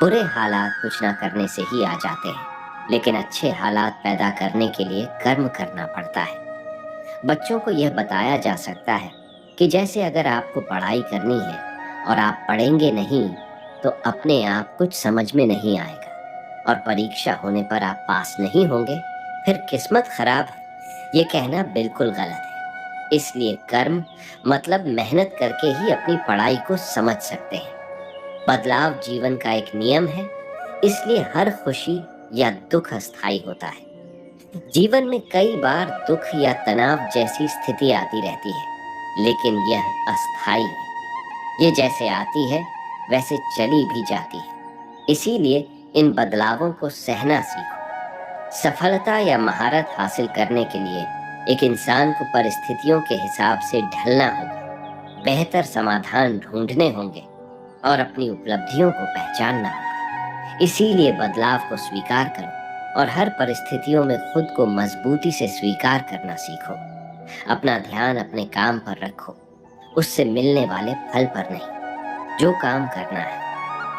बुरे हालात कुछ ना करने से ही आ जाते हैं, लेकिन अच्छे हालात पैदा करने के लिए कर्म करना पड़ता है। बच्चों को यह बताया जा सकता है कि जैसे अगर आपको पढ़ाई करनी है और आप पढ़ेंगे नहीं तो अपने आप कुछ समझ में नहीं आएगा और परीक्षा होने पर आप पास नहीं होंगे, फिर किस्मत खराब है। ये कहना बिल्कुल गलत है। इसलिए कर्म मतलब मेहनत करके ही अपनी पढ़ाई को समझ सकते हैं। बदलाव जीवन का एक नियम है, इसलिए हर खुशी या दुख अस्थायी होता है। जीवन में कई बार दुख या तनाव जैसी स्थिति आती रहती है, लेकिन यह अस्थायी है। ये जैसे आती है वैसे चली भी जाती है। इसीलिए इन बदलावों को सहना सीखो। सफलता या महारत हासिल करने के लिए एक इंसान को परिस्थितियों के हिसाब से ढलना होगा, बेहतर समाधान ढूंढने होंगे और अपनी उपलब्धियों को पहचानना होगा। इसीलिए बदलाव को स्वीकार करो और हर परिस्थितियों में खुद को मजबूती से स्वीकार करना सीखो। अपना ध्यान अपने काम पर रखो, उससे मिलने वाले फल पर नहीं। जो काम करना है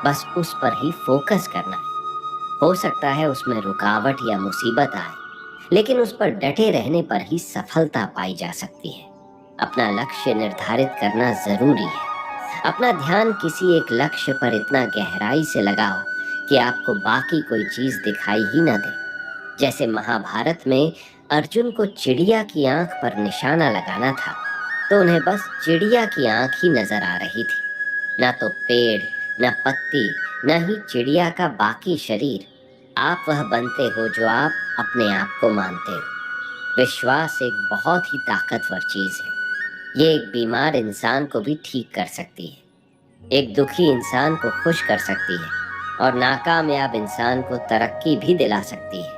बस उस पर ही फोकस करना है। हो सकता है उसमें रुकावट या मुसीबत आए, लेकिन उस पर डटे रहने पर ही सफलता पाई जा सकती है। अपना लक्ष्य निर्धारित करना जरूरी है। अपना ध्यान किसी एक लक्ष्य पर इतना गहराई से लगाओ कि आपको बाकी कोई चीज दिखाई ही ना दे। जैसे महाभारत में अर्जुन को चिड़िया की आंख पर निशाना लगाना था, तो उन्हें बस चिड़िया की आंख ही नजर आ रही थी, ना तो पेड़, ना पत्ती, ना ही चिड़िया का बाकी शरीर। आप वह बनते हो जो आप अपने आप को मानते हो। विश्वास एक बहुत ही ताकतवर चीज है। ये एक बीमार इंसान को भी ठीक कर सकती है, एक दुखी इंसान को खुश कर सकती है और नाकामयाब इंसान को तरक्की भी दिला सकती है।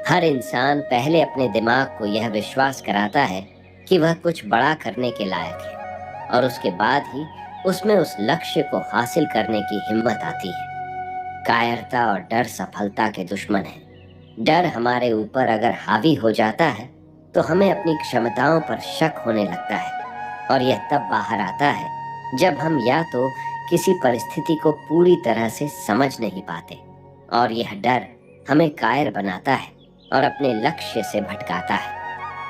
हर इंसान पहले अपने दिमाग को यह विश्वास कराता है कि वह कुछ बड़ा करने के लायक है, और उसके बाद ही उसमें उस लक्ष्य को हासिल करने की हिम्मत आती है। कायरता और डर सफलता के दुश्मन है। डर हमारे ऊपर अगर हावी हो जाता है तो हमें अपनी क्षमताओं पर शक होने लगता है, और यह तब बाहर आता है जब हम या तो किसी परिस्थिति को पूरी तरह से समझ नहीं पाते, और यह डर हमें कायर बनाता है और अपने लक्ष्य से भटकाता है।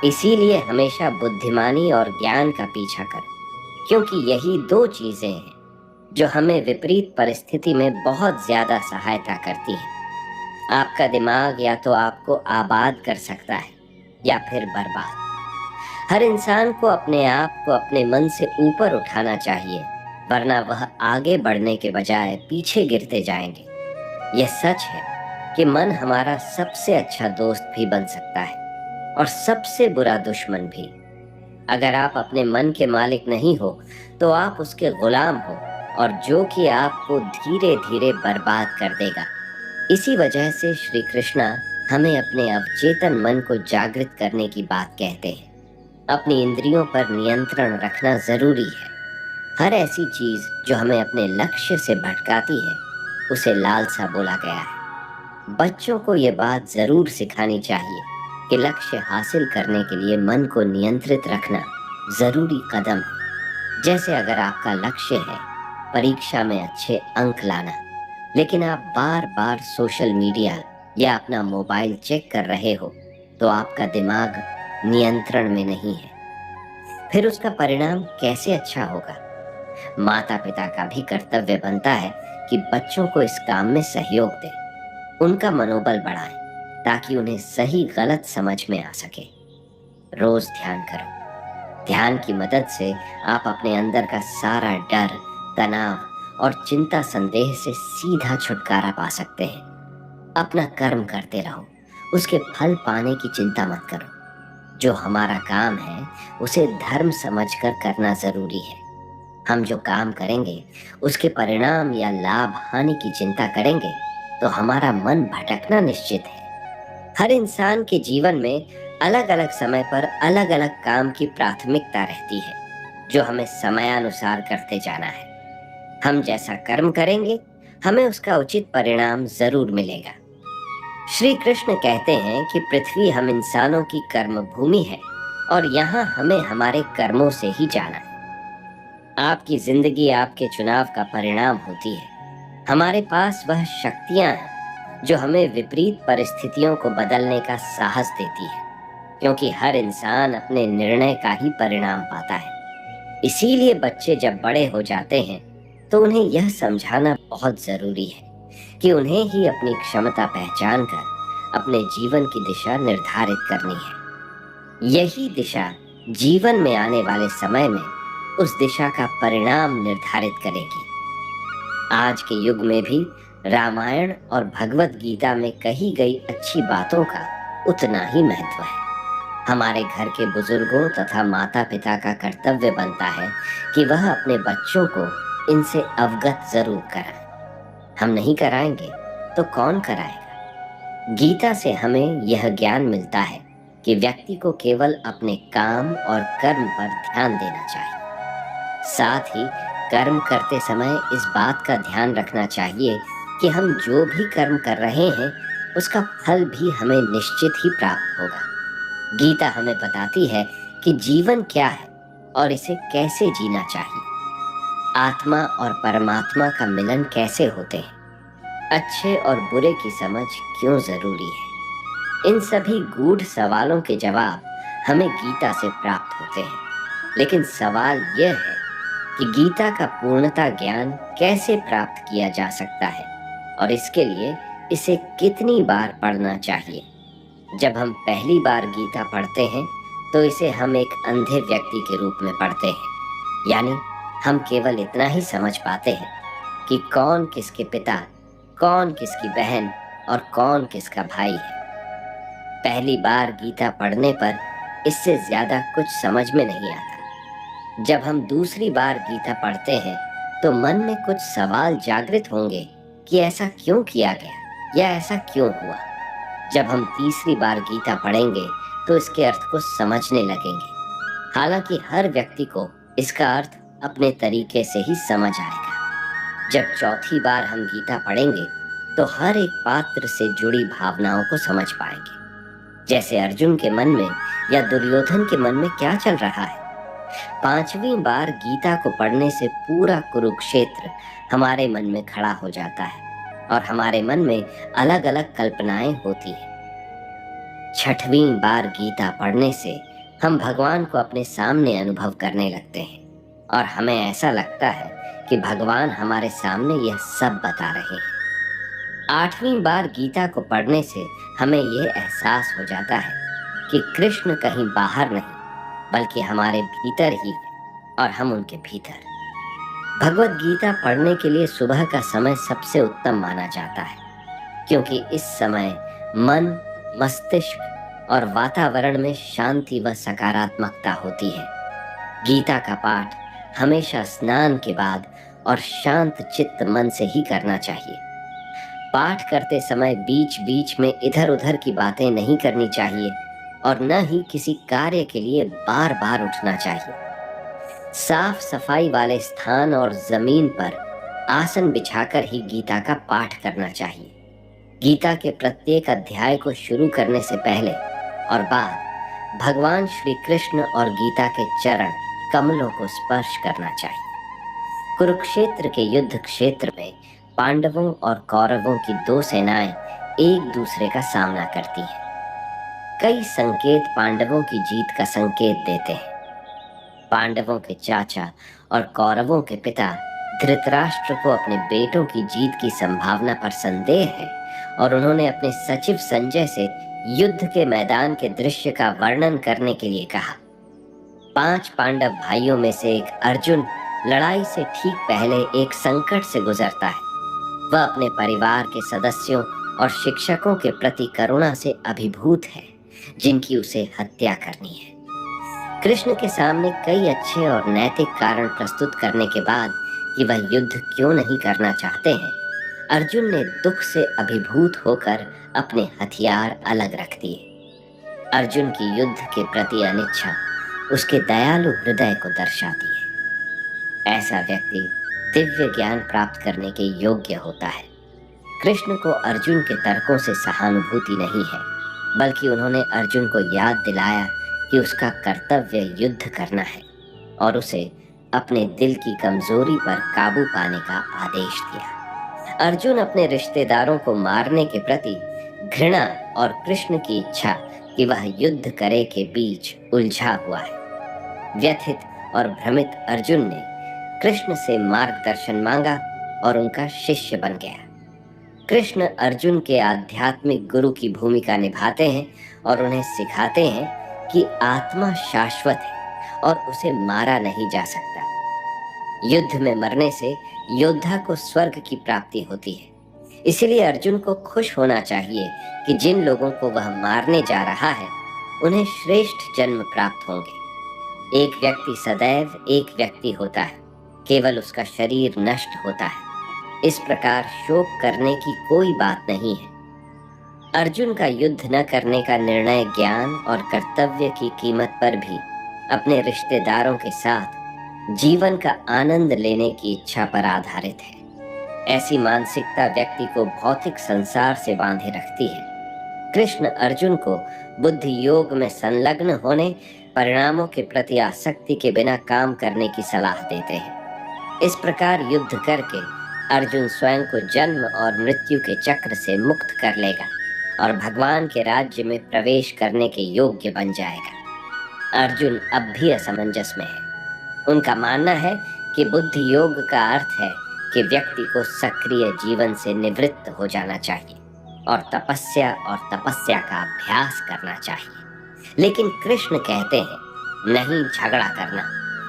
इसीलिए हमेशा बुद्धिमानी और ज्ञान का पीछा करो, क्योंकि यही दो चीजें हैं जो हमें विपरीत परिस्थिति में बहुत ज्यादा सहायता करती है। आपका दिमाग या तो आपको आबाद कर सकता है या फिर बर्बाद। हर इंसान को अपने आप को अपने मन से ऊपर उठाना चाहिए, वरना वह आगे बढ़ने के बजाय पीछे गिरते जाएंगे। यह सच है कि मन हमारा सबसे अच्छा दोस्त भी बन सकता है और सबसे बुरा दुश्मन भी। अगर आप अपने मन के मालिक नहीं हो तो आप उसके गुलाम हो, और जो कि आपको धीरे धीरे बर्बाद कर देगा। इसी वजह से श्री कृष्णा हमें अपने अवचेतन मन को जागृत करने की बात कहते हैं। अपनी इंद्रियों पर नियंत्रण रखना जरूरी है। हर ऐसी चीज जो हमें अपने लक्ष्य से भटकाती है उसे लालसा बोला गया है। बच्चों को ये बात जरूर सिखानी चाहिए कि लक्ष्य हासिल करने के लिए मन को नियंत्रित रखना जरूरी कदम है। जैसे अगर आपका लक्ष्य है परीक्षा में अच्छे अंक लाना, लेकिन आप बार बार सोशल मीडिया या अपना मोबाइल चेक कर रहे हो, तो आपका दिमाग नियंत्रण में नहीं है। फिर उसका परिणाम कैसे अच्छा होगा? माता पिता का भी कर्तव्य बनता है कि बच्चों को इस काम में सहयोग दें, उनका मनोबल बढ़ाएं, ताकि उन्हें सही गलत समझ में आ सके। रोज ध्यान करो। ध्यान की मदद से आप अपने अंदर का सारा डर, तनाव और चिंता संदेह से सीधा छुटकारा पा सकते हैं। अपना कर्म करते रहो, उसके फल पाने की चिंता मत करो। जो हमारा काम है उसे धर्म समझकर करना जरूरी है। हम जो काम करेंगे उसके परिणाम या लाभ हानि की चिंता करेंगे तो हमारा मन भटकना निश्चित है। हर इंसान के जीवन में अलग अलग समय पर अलग अलग काम की प्राथमिकता रहती है, जो हमें समयानुसार करते जाना है। हम जैसा कर्म करेंगे हमें उसका उचित परिणाम जरूर मिलेगा। श्री कृष्ण कहते हैं कि पृथ्वी हम इंसानों की कर्म भूमि है और यहाँ हमें हमारे कर्मों से ही जाना है। आपकी जिंदगी आपके चुनाव का परिणाम होती है। हमारे पास वह शक्तियां हैं जो हमें विपरीत परिस्थितियों को बदलने का साहस देती है, क्योंकि हर इंसान अपने निर्णय का ही परिणाम पाता है। इसीलिए बच्चे जब बड़े हो जाते हैं तो उन्हें यह समझाना बहुत जरूरी है कि उन्हें ही अपनी क्षमता पहचान कर अपने जीवन की दिशा निर्धारित करनी है। यही दिशा जीवन में आने वाले समय में उस दिशा का परिणाम निर्धारित करेगी। आज के युग में भी रामायण और भगवत गीता में कही गई अच्छी बातों का उतना ही महत्व है। हमारे घर के बुजुर्गों तथा माता पिता का कर्तव्य बनता है कि वह अपने बच्चों को इनसे अवगत जरूर कराएं। हम नहीं कराएंगे तो कौन कराएगा? गीता से हमें यह ज्ञान मिलता है कि व्यक्ति को केवल अपने काम और कर्म पर ध्यान देना चाहिए। साथ ही कर्म करते समय इस बात का ध्यान रखना चाहिए कि हम जो भी कर्म कर रहे हैं उसका फल भी हमें निश्चित ही प्राप्त होगा। गीता हमें बताती है कि जीवन क्या है और इसे कैसे जीना चाहिए। आत्मा और परमात्मा का मिलन कैसे होते हैं, अच्छे और बुरे की समझ क्यों जरूरी है। इन सभी गूढ़ सवालों के जवाब हमें गीता से प्राप्त होते हैं। लेकिन सवाल यह है कि गीता का पूर्णता ज्ञान कैसे प्राप्त किया जा सकता है और इसके लिए इसे कितनी बार पढ़ना चाहिए। जब हम पहली बार गीता पढ़ते हैं तो इसे हम एक अंधे व्यक्ति के रूप में पढ़ते हैं, यानी हम केवल इतना ही समझ पाते हैं कि कौन किसके पिता, कौन किसकी बहन और कौन किसका भाई है। पहली बार गीता पढ़ने पर इससे ज्यादा कुछ समझ में नहीं आता। जब हम दूसरी बार गीता पढ़ते हैं तो मन में कुछ सवाल जागृत होंगे कि ऐसा क्यों किया गया या ऐसा क्यों हुआ। जब हम तीसरी बार गीता पढ़ेंगे तो इसके अर्थ को समझने लगेंगे। हालांकि हर व्यक्ति को इसका अर्थ अपने तरीके से ही समझ आएगा। जब चौथी बार हम गीता पढ़ेंगे तो हर एक पात्र से जुड़ी भावनाओं को समझ पाएंगे, जैसे अर्जुन के मन में या दुर्योधन के मन में क्या चल रहा है। पांचवी बार गीता को पढ़ने से पूरा कुरुक्षेत्र हमारे मन में खड़ा हो जाता है और हमारे मन में अलग अलग कल्पनाएं होती है। छठवीं बार गीता पढ़ने से हम भगवान को अपने सामने अनुभव करने लगते हैं और हमें ऐसा लगता है कि भगवान हमारे सामने यह सब बता रहे हैं। आठवीं बार गीता को पढ़ने से हमें यह एहसास हो जाता है कि कृष्ण कहीं बाहर नहीं बल्कि हमारे भीतर ही है और हम उनके भीतर। भगवत गीता पढ़ने के लिए सुबह का समय सबसे उत्तम माना जाता है, क्योंकि इस समय मन, मस्तिष्क और वातावरण में शांति व सकारात्मकता होती है। गीता का पाठ हमेशा स्नान के बाद और शांत चित्त मन से ही करना चाहिए। पाठ करते समय बीच बीच में इधर उधर की बातें नहीं करनी चाहिए और न ही किसी कार्य के लिए बार बार उठना चाहिए। साफ सफाई वाले स्थान और जमीन पर आसन बिछाकर ही गीता का पाठ करना चाहिए। गीता के प्रत्येक अध्याय को शुरू करने से पहले और बाद भगवान श्री कृष्ण और गीता के चरण कमलों को स्पर्श करना चाहिए। कुरुक्षेत्र के युद्ध क्षेत्र में पांडवों और कौरवों की दो सेनाएं एक दूसरे का सामना करती हैं। कई संकेत पांडवों की जीत का संकेत देते हैं। पांडवों के चाचा और कौरवों के पिता धृतराष्ट्र को अपने बेटों की जीत की संभावना पर संदेह है और उन्होंने अपने सचिव संजय से युद्ध के मैदान के दृश्य का वर्णन करने के लिए कहा। 5 पांडव भाइयों में से एक अर्जुन लड़ाई से ठीक पहले एक संकट से गुजरता है। वह अपने परिवार के सदस्यों और शिक्षकों के प्रति करुणा से अभिभूत है, जिनकी उसे हत्या करनी है। कृष्ण के सामने कई अच्छे और नैतिक कारण प्रस्तुत करने के बाद कि वह युद्ध क्यों नहीं करना चाहते हैं, अर्जुन ने दुख से अभिभूत होकर अपने हथियार अलग रख दिए। अर्जुन की युद्ध के प्रति अनिच्छा उसके दयालु हृदय को दर्शाती है। ऐसा व्यक्ति दिव्य ज्ञान प्राप्त करने के योग्य होता है। कृष्ण को अर्जुन के तर्कों से सहानुभूति नहीं है, बल्कि उन्होंने अर्जुन को याद दिलाया कि उसका कर्तव्य युद्ध करना है और उसे अपने दिल की कमजोरी पर काबू पाने का आदेश दिया। अर्जुन अपने रिश्तेदारों को मारने के प्रति घृणा और कृष्ण की इच्छा कि वह युद्ध करे के बीच उलझा हुआ है। व्यथित और भ्रमित अर्जुन ने कृष्ण से मार्गदर्शन मांगा और उनका शिष्य बन गया। कृष्ण अर्जुन के आध्यात्मिक गुरु की भूमिका निभाते हैं और उन्हें सिखाते हैं कि आत्मा शाश्वत है और उसे मारा नहीं जा सकता। युद्ध में मरने से योद्धा को स्वर्ग की प्राप्ति होती है। इसलिए अर्जुन को खुश होना चाहिए कि जिन लोगों को वह मारने जा रहा है उन्हें श्रेष्ठ जन्म प्राप्त होंगे। एक व्यक्ति सदैव एक व्यक्ति होता है, केवल उसका शरीर नष्ट होता है। इस प्रकार शोक करने की कोई बात नहीं है। अर्जुन का युद्ध न करने का निर्णय ज्ञान और कर्तव्य की कीमत पर भी अपने रिश्तेदारों के साथ जीवन का आनंद लेने की इच्छा पर आधारित है। ऐसी मानसिकता व्यक्ति को भौतिक संसार से बांधे रखती है। कृष्ण अर्जुन को बुद्धि योग में संलग्न होने, परिणामों के प्रति आसक्ति के बिना काम करने की सलाह देते हैं। इस प्रकार युद्ध करके अर्जुन स्वयं को जन्म और मृत्यु के चक्र से मुक्त कर लेगा और भगवान के राज्य में प्रवेश करने के योग्य बन जाएगा। अर्जुन अब भी असमंजस में है। उनका मानना है कि बुद्धि योग का अर्थ है कि व्यक्ति को सक्रिय जीवन से निवृत्त हो जाना चाहिए और तपस्या का अभ्यास करना चाहिए। लेकिन कृष्ण कहते हैं नहीं झगड़ा करना,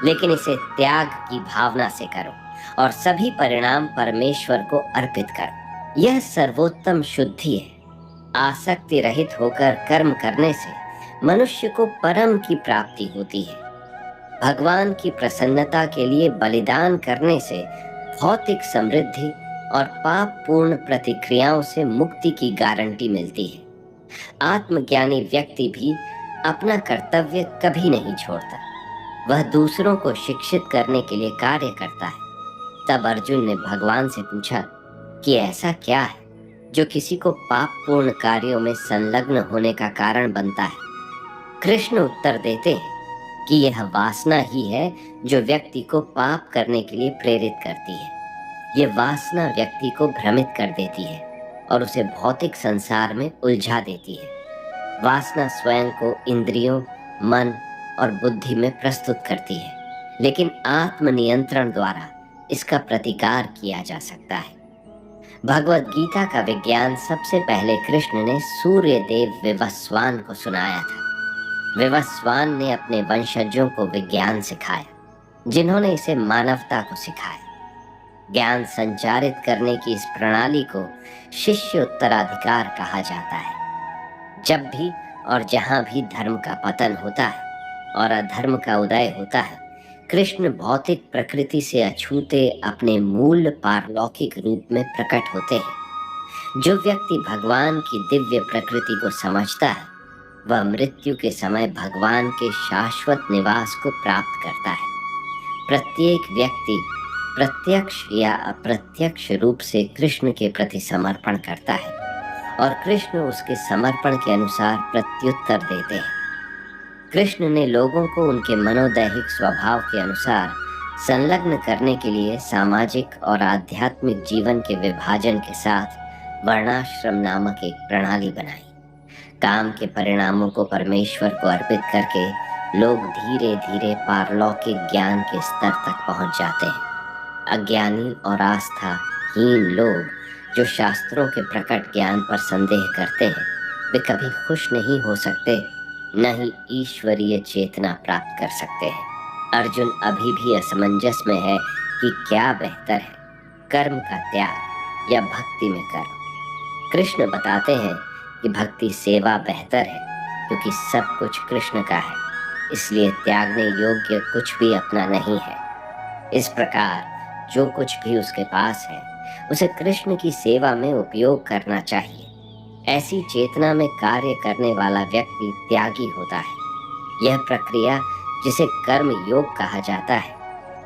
लेकिन इसे त्याग की भावना से करो और सभी परिणाम परमेश्वर को अर्पित करो। यह सर्वोत्तम शुद्धि है। आसक्ति रहित होकर कर्म करने से मनुष्य को परम की प्राप्ति होती है। भगवान की प्रसन्नता के लिए बलिदान करने से भौतिक समृद्धि और पाप पूर्ण प्रतिक्रियाओं से मुक्ति की गारंटी मिलती है। आत्मज्ञानी व्यक्ति भी अपना कर्तव्य कभी नहीं छोड़ता। वह दूसरों को शिक्षित करने के लिए कार्य करता है। तब अर्जुन ने भगवान से पूछा कि ऐसा क्या है जो किसी को पाप पूर्ण कार्यों में संलग्न होने का कारण बनता है। कृष्ण उत्तर देते हैं कि यह वासना ही है जो व्यक्ति को पाप करने के लिए प्रेरित करती है। यह वासना व्यक्ति को भ्रमित कर देती है और उसे भौतिक संसार में उलझा देती है। वासना स्वयं को इंद्रियों, मन और बुद्धि में प्रस्तुत करती है, लेकिन आत्मनियंत्रण द्वारा इसका प्रतिकार किया जा सकता है। भगवत गीता का विज्ञान सबसे पहले कृष्ण ने सूर्य देव विवस्वान को सुनाया था। विवस्वान ने अपने वंशजों को विज्ञान सिखाया, जिन्होंने इसे मानवता को सिखाया। ज्ञान संचारित करने की इस प्रणाली को शिष्य उत्तराधिकार कहा जाता है। जब भी और जहां भी धर्म का पतन होता है और अधर्म का उदय होता है, कृष्ण भौतिक प्रकृति से अछूते अपने मूल पारलौकिक रूप में प्रकट होते हैं। जो व्यक्ति भगवान की दिव्य प्रकृति को समझता है, वह मृत्यु के समय भगवान के शाश्वत निवास को प्राप्त करता है। प्रत्येक व्यक्ति प्रत्यक्ष या अप्रत्यक्ष रूप से कृष्ण के प्रति समर्पण करता है और कृष्ण उसके समर्पण के अनुसार प्रत्युत्तर देते हैं। कृष्ण ने लोगों को उनके मनोदैहिक स्वभाव के अनुसार संलग्न करने के लिए सामाजिक और आध्यात्मिक जीवन के विभाजन के साथ वर्णाश्रम नामक एक प्रणाली बनाई। काम के परिणामों को परमेश्वर को अर्पित करके लोग धीरे धीरे पारलौकिक ज्ञान के स्तर तक पहुंच जाते हैं। अज्ञानी और आस्थाहीन लोग जो शास्त्रों के प्रकट ज्ञान पर संदेह करते हैं, वे कभी खुश नहीं हो सकते, न ही ईश्वरीय चेतना प्राप्त कर सकते हैं। अर्जुन अभी भी असमंजस में है कि क्या बेहतर है, कर्म का त्याग या भक्ति में कर्म। कृष्ण बताते हैं कि भक्ति सेवा बेहतर है, क्योंकि सब कुछ कृष्ण का है, इसलिए त्यागने योग्य कुछ भी अपना नहीं है। इस प्रकार जो कुछ भी उसके पास है उसे कृष्ण की सेवा में उपयोग करना चाहिए। ऐसी चेतना में कार्य करने वाला व्यक्ति त्यागी होता है। यह प्रक्रिया, जिसे कर्म योग कहा जाता है,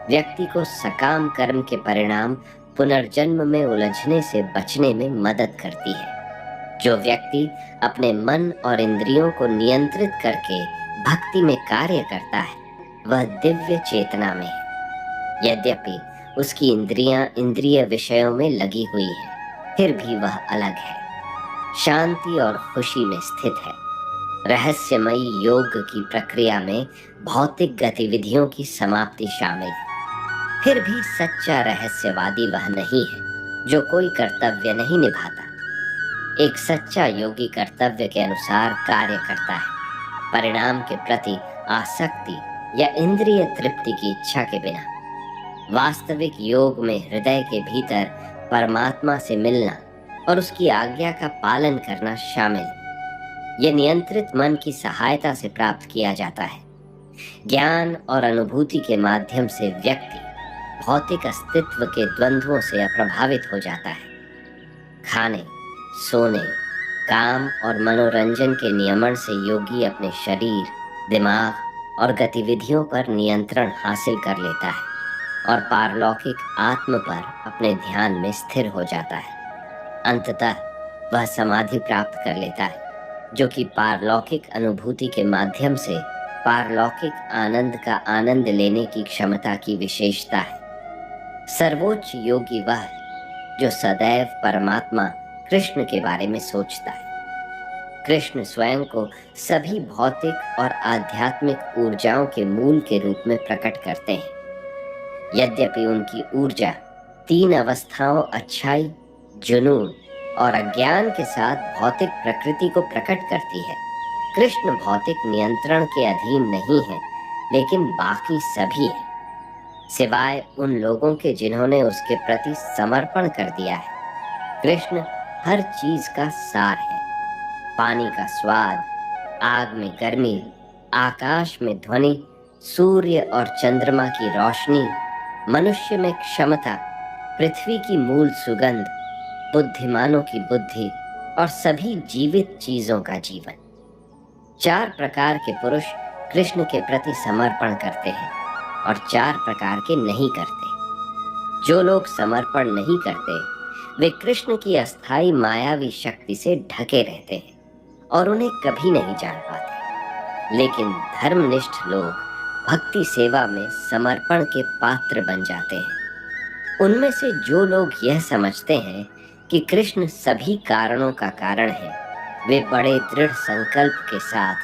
व्यक्ति को सकाम कर्म के परिणाम पुनर्जन्म में उलझने से बचने में मदद करती है। जो व्यक्ति अपने मन और इंद्रियों को नियंत्रित करके भक्ति में कार्य करता है, वह दिव्य चेतना में है। यद्यपि उसकी इंद्रियां इंद्रिय विषयों में लगी हुई है, फिर भी वह अलग है, शांति और खुशी में स्थित है। रहस्यमयी योग की प्रक्रिया में भौतिक गतिविधियों की समाप्ति शामिल है। फिर भी सच्चा रहस्यवादी वह नहीं है जो कोई कर्तव्य नहीं निभाता। एक सच्चा योगी कर्तव्य के अनुसार कार्य करता है, परिणाम के प्रति आसक्ति या इंद्रिय तृप्ति की इच्छा के बिना। वास्तविक योग में हृदय के भीतर परमात्मा से मिलना और उसकी आज्ञा का पालन करना शामिल है। यह नियंत्रित मन की सहायता से प्राप्त किया जाता है। ज्ञान और अनुभूति के माध्यम से व्यक्ति भौतिक अस्तित्व के द्वंद्वों से अप्रभावित हो जाता है। खाने, सोने, काम और मनोरंजन के नियमन से योगी अपने शरीर, दिमाग और गतिविधियों पर नियंत्रण हासिल कर लेता है और पारलौकिक आत्म पर अपने ध्यान में स्थिर हो जाता है। अंततः वह समाधि प्राप्त कर लेता है, जो कि पारलौकिक अनुभूति के माध्यम से पारलौकिक आनंद का आनंद लेने की क्षमता की विशेषता है। सर्वोच्च योगी वह है जो सदैव परमात्मा कृष्ण के बारे में सोचता है। कृष्ण स्वयं को सभी भौतिक और आध्यात्मिक ऊर्जाओं के मूल के रूप में प्रकट करते हैं। यद्यपि उनकी ऊर्जा 3 अवस्थाओं अच्छाई, जुनून और अज्ञान के साथ भौतिक प्रकृति को प्रकट करती है, कृष्ण भौतिक नियंत्रण के अधीन नहीं है, लेकिन बाकी सभी है, सिवाय उन लोगों के जिन्होंने उसके प्रति समर्पण कर दिया है। कृष्ण हर चीज का सार है। पानी का स्वाद, आग में गर्मी, आकाश में ध्वनि, सूर्य और चंद्रमा की रोशनी, मनुष्य में क्षमता, पृथ्वी की मूल सुगंध, बुद्धिमानों की बुद्धि और सभी जीवित चीजों का जीवन। 4 प्रकार के पुरुष कृष्ण के प्रति समर्पण करते हैं और 4 प्रकार के नहीं करते। जो लोग समर्पण नहीं करते, वे कृष्ण की अस्थाई मायावी शक्ति से ढके रहते हैं और उन्हें कभी नहीं जान पाते। लेकिन धर्मनिष्ठ लोग भक्ति सेवा में समर्पण के पात्र बन जाते हैं। उनमें से जो लोग यह समझते हैं कि कृष्ण सभी कारणों का कारण है, वे बड़े दृढ़ संकल्प के साथ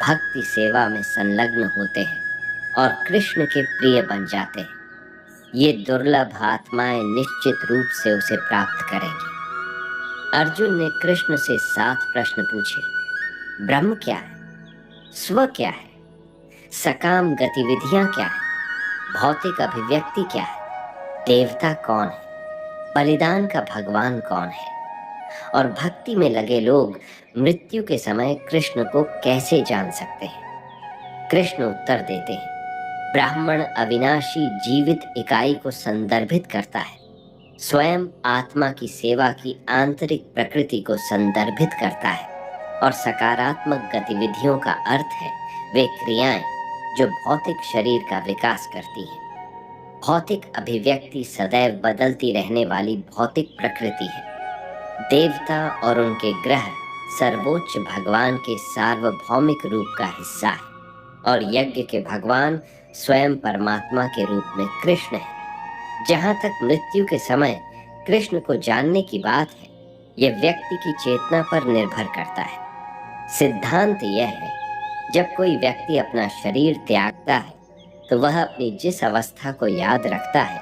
भक्ति सेवा में संलग्न होते हैं और कृष्ण के प्रिय बन जाते हैं। ये दुर्लभ आत्माएं निश्चित रूप से उसे प्राप्त करेंगी। अर्जुन ने कृष्ण से 7 प्रश्न पूछे। ब्रह्म क्या है? स्व क्या है? सकाम गतिविधियां क्या है? भौतिक अभिव्यक्ति क्या है? देवता कौन है? बलिदान का भगवान कौन है? और भक्ति में लगे लोग मृत्यु के समय कृष्ण को कैसे जान सकते हैं? कृष्ण उत्तर देते हैं, ब्राह्मण अविनाशी जीवित इकाई को संदर्भित करता है, स्वयं आत्मा की सेवा की आंतरिक प्रकृति को संदर्भित करता है, और सकारात्मक गतिविधियों का अर्थ है वे क्रियाएं जो भौतिक शरीर का विकास करती हैं। भौतिक अभिव्यक्ति सदैव बदलती रहने वाली भौतिक प्रकृति है। देवता और उनके ग्रह सर्वोच्च भगवान के सार्वभौमिक रूप का हिस्सा है। और यज्ञ के भगवान स्वयं परमात्मा के रूप में कृष्ण है। जहां तक मृत्यु के समय कृष्ण को जानने की बात है, यह व्यक्ति की चेतना पर निर्भर करता है। सिद्धांत यह है, जब कोई व्यक्ति अपना शरीर त्यागता है तो वह अपनी जिस अवस्था को याद रखता है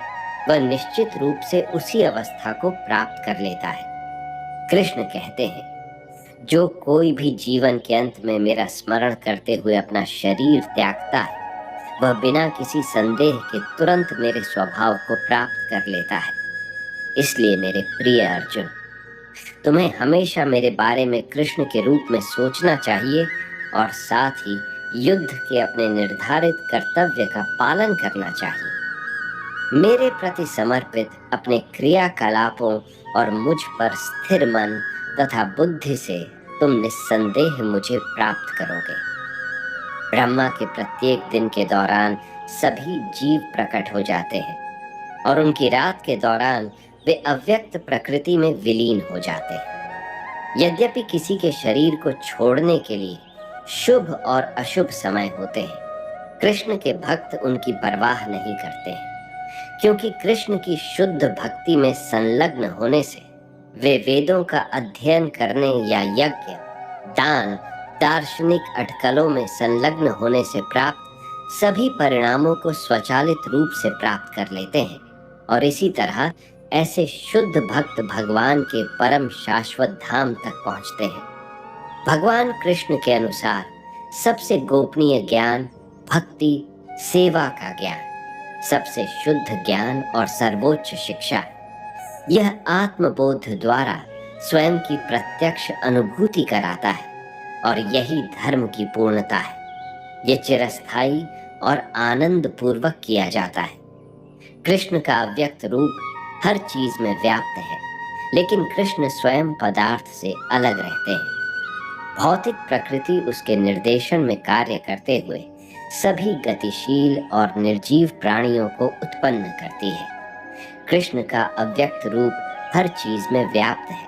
वह निश्चित रूप से उसी अवस्था को प्राप्त कर लेता है। कृष्ण कहते हैं, जो कोई भी जीवन के अंत में मेरा स्मरण करते हुए अपना शरीर त्यागता है वह बिना किसी संदेह के तुरंत मेरे स्वभाव को प्राप्त कर लेता है। इसलिए मेरे प्रिय अर्जुन, तुम्हें हमेशा मेरे बारे में कृष्ण के रूप में सोचना चाहिए और साथ ही युद्ध के अपने निर्धारित कर्तव्य का पालन करना चाहिए। मेरे प्रति समर्पित अपने क्रियाकलापों और मुझ पर स्थिर मन तथा बुद्धि से तुम निस्संदेह मुझे प्राप्त करोगे। ब्रह्मा के प्रत्येक दिन के दौरान सभी जीव प्रकट हो जाते हैं और उनकी रात के दौरान वे अव्यक्त प्रकृति में विलीन हो जाते हैं। यद्यपि किसी के शरीर को छोड़ने के लिए शुभ और अशुभ समय होते हैं, कृष्ण के भक्त उनकी परवाह नहीं करते हैं, क्योंकि कृष्ण की शुद्ध भक्ति में संलग्न होने से वे वेदों का अध्ययन करने या यज्ञ, दान, दार्शनिक अटकलों में संलग्न होने से प्राप्त सभी परिणामों को स्वचालित रूप से प्राप्त कर लेते हैं और इसी तरह ऐसे शुद्ध भक्त भगवान के परम शाश्वत धाम तक पहुंचते हैं। भगवान कृष्ण के अनुसार सबसे गोपनीय ज्ञान भक्ति, सेवा का ज्ञान, सबसे शुद्ध ज्ञान और सर्वोच्च शिक्षा है। यह आत्मबोध द्वारा स्वयं की प्रत्यक्ष अनुभूति कराता है और यही धर्म की पूर्णता है। यह चिरस्थायी और आनंद पूर्वक किया जाता है। कृष्ण का अव्यक्त रूप हर चीज में व्याप्त है, लेकिन कृष्ण स्वयं पदार्थ से अलग रहते हैं। भौतिक प्रकृति उसके निर्देशन में कार्य करते हुए सभी गतिशील और निर्जीव प्राणियों को उत्पन्न करती है। कृष्ण का अव्यक्त रूप हर चीज में व्याप्त है,